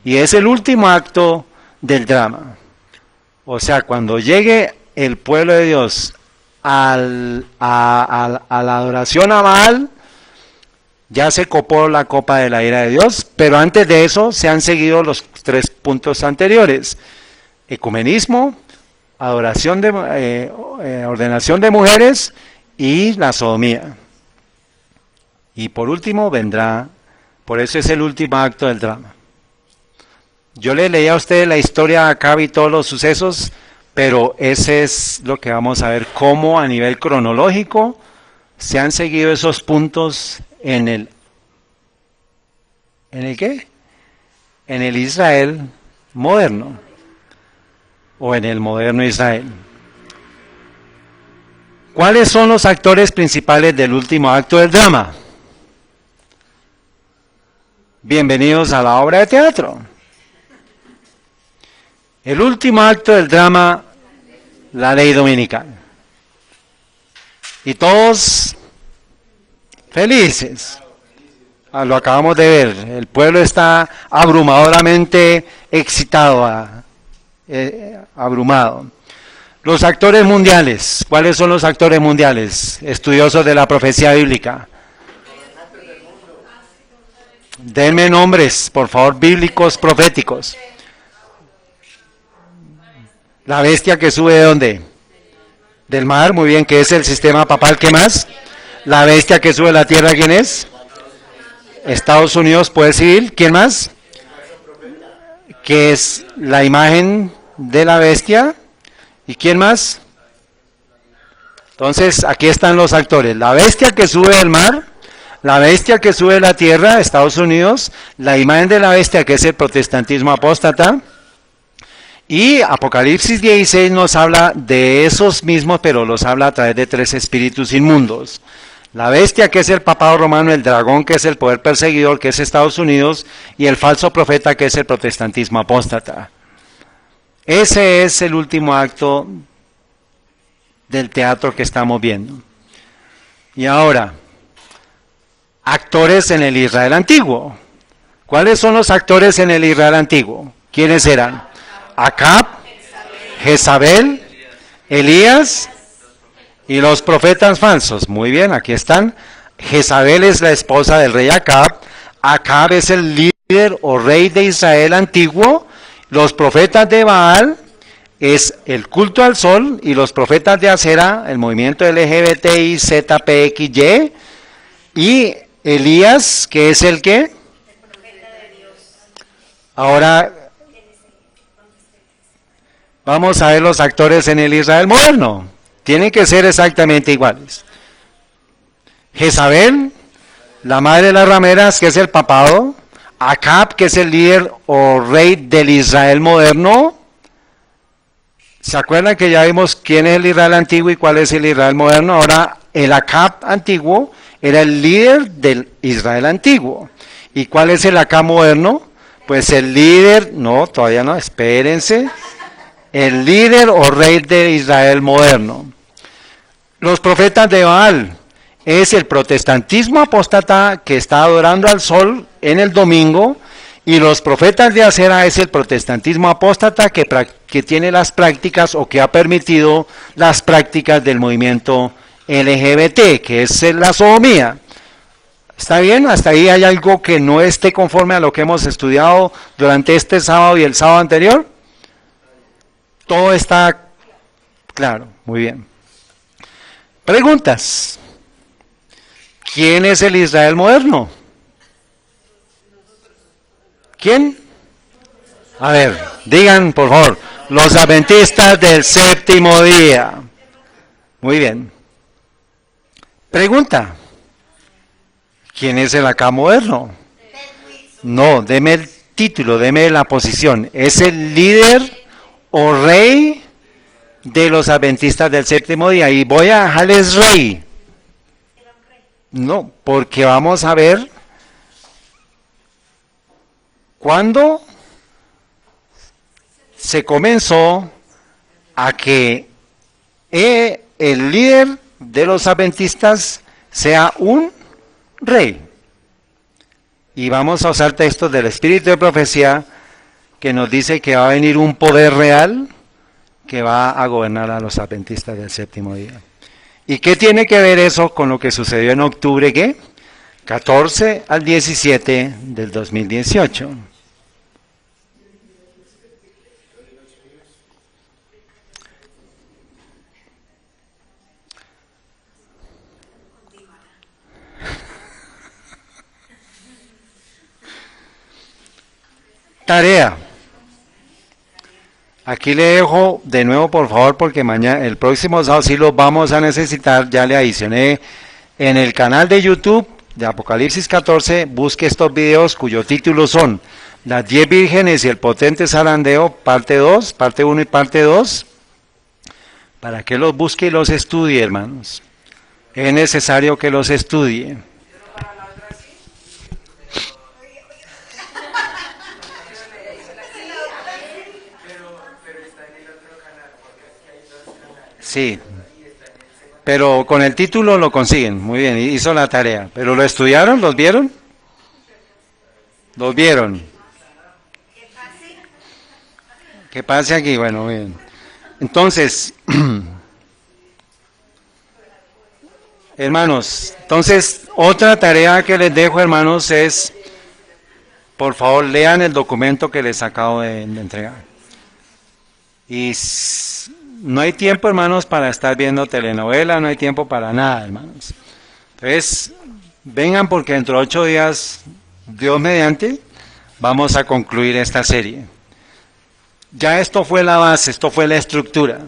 S1: Y es el último acto del drama. O sea, cuando llegue el pueblo de Dios a la adoración a Baal, ya se copó la copa de la ira de Dios, pero antes de eso se han seguido los 3 puntos anteriores. Ecumenismo, adoración ordenación de mujeres y la sodomía. Y por último vendrá, por eso es el último acto del drama. Yo le leí a ustedes la historia acá y todos los sucesos, pero ese es lo que vamos a ver, cómo a nivel cronológico se han seguido esos puntos ¿en el qué? En el Israel moderno, o en el moderno Israel. ¿Cuáles son los actores principales del último acto del drama? Bienvenidos a la obra de teatro. El último acto del drama, la ley dominical. Y todos felices. Lo acabamos de ver. El pueblo está abrumadoramente excitado, abrumado. Los actores mundiales. ¿Cuáles son los actores mundiales? Estudiosos de la profecía bíblica. Denme nombres, por favor, bíblicos, proféticos. La bestia que sube ¿de dónde? Del mar, muy bien, que es el sistema papal. ¿Qué más? La bestia que sube a la tierra, ¿quién es? Estados Unidos, poder civil. ¿Quién más? Que es la imagen de la bestia. ¿Y quién más? Entonces, aquí están los actores. La bestia que sube del mar, la bestia que sube a la tierra, Estados Unidos, la imagen de la bestia que es el protestantismo apóstata, y Apocalipsis 16 nos habla de esos mismos, pero los habla a través de 3 espíritus inmundos. La bestia que es el papado romano, el dragón que es el poder perseguidor que es Estados Unidos, y el falso profeta que es el protestantismo apóstata. Ese es el último acto del teatro que estamos viendo. Y ahora, actores en el Israel antiguo. ¿Cuáles son los actores en el Israel antiguo? ¿Quiénes eran? Acab, Jezabel, Elías y los profetas falsos. Muy bien, aquí están. Jezabel es la esposa del rey Acab. Acab es el líder o rey de Israel antiguo. Los profetas de Baal es el culto al sol, y los profetas de Acera, el movimiento LGBTI, ZPXY, y Elías, que es el ¿qué? Ahora vamos a ver los actores en el Israel moderno. Tienen que ser exactamente iguales. Jezabel, la madre de las rameras, que es el papado. Acab, que es el líder o rey del Israel moderno. ¿Se acuerdan que ya vimos quién es el Israel antiguo y cuál es el Israel moderno? Ahora, el Acab antiguo era el líder del Israel antiguo. ¿Y cuál es el Acab moderno? Pues el líder, no, todavía no, espérense. El líder o rey de Israel moderno. Los profetas de Baal es el protestantismo apóstata que está adorando al sol en el domingo, y los profetas de Acera es el protestantismo apóstata que tiene las prácticas o que ha permitido las prácticas del movimiento LGBT, que es la sodomía. ¿Está bien? ¿Hasta ahí hay algo que no esté conforme a lo que hemos estudiado durante este sábado y el sábado anterior? Todo está claro, muy bien. Preguntas. ¿Quién es el Israel moderno? ¿Quién? A ver, digan por favor, los adventistas del séptimo día. Muy bien. Pregunta. ¿Quién es el acá moderno? No, deme el título, deme la posición. Es el líder o rey de los adventistas del séptimo día. Y voy a dejarles rey. No, porque vamos a ver cuándo se comenzó a que el líder de los adventistas sea un rey. Y vamos a usar textos del Espíritu de Profecía que nos dice que va a venir un poder real que va a gobernar a los adventistas del séptimo día. ¿Y qué tiene que ver eso con lo que sucedió en octubre, qué? 14 al 17 del 2018. Tarea. Aquí le dejo de nuevo, por favor, porque mañana, el próximo sábado sí lo vamos a necesitar. Ya le adicioné en el canal de YouTube de Apocalipsis 14. Busque estos videos cuyos títulos son Las 10 vírgenes y el potente zarandeo, parte 2, parte 1 y parte 2. Para que los busque y los estudie, hermanos. Es necesario que los estudie. Sí, pero con el título lo consiguen, muy bien, hizo la tarea. ¿Pero lo estudiaron? ¿Los vieron? ¿Los vieron? ¿Qué pasa aquí? Bueno, muy bien. Entonces, hermanos, entonces otra tarea que les dejo, hermanos, es, por favor, lean el documento que les acabo de entregar. Y no hay tiempo, hermanos, para estar viendo telenovela, no hay tiempo para nada, hermanos. Entonces, vengan porque dentro de 8 días, Dios mediante, vamos a concluir esta serie. Ya esto fue la base, esto fue la estructura.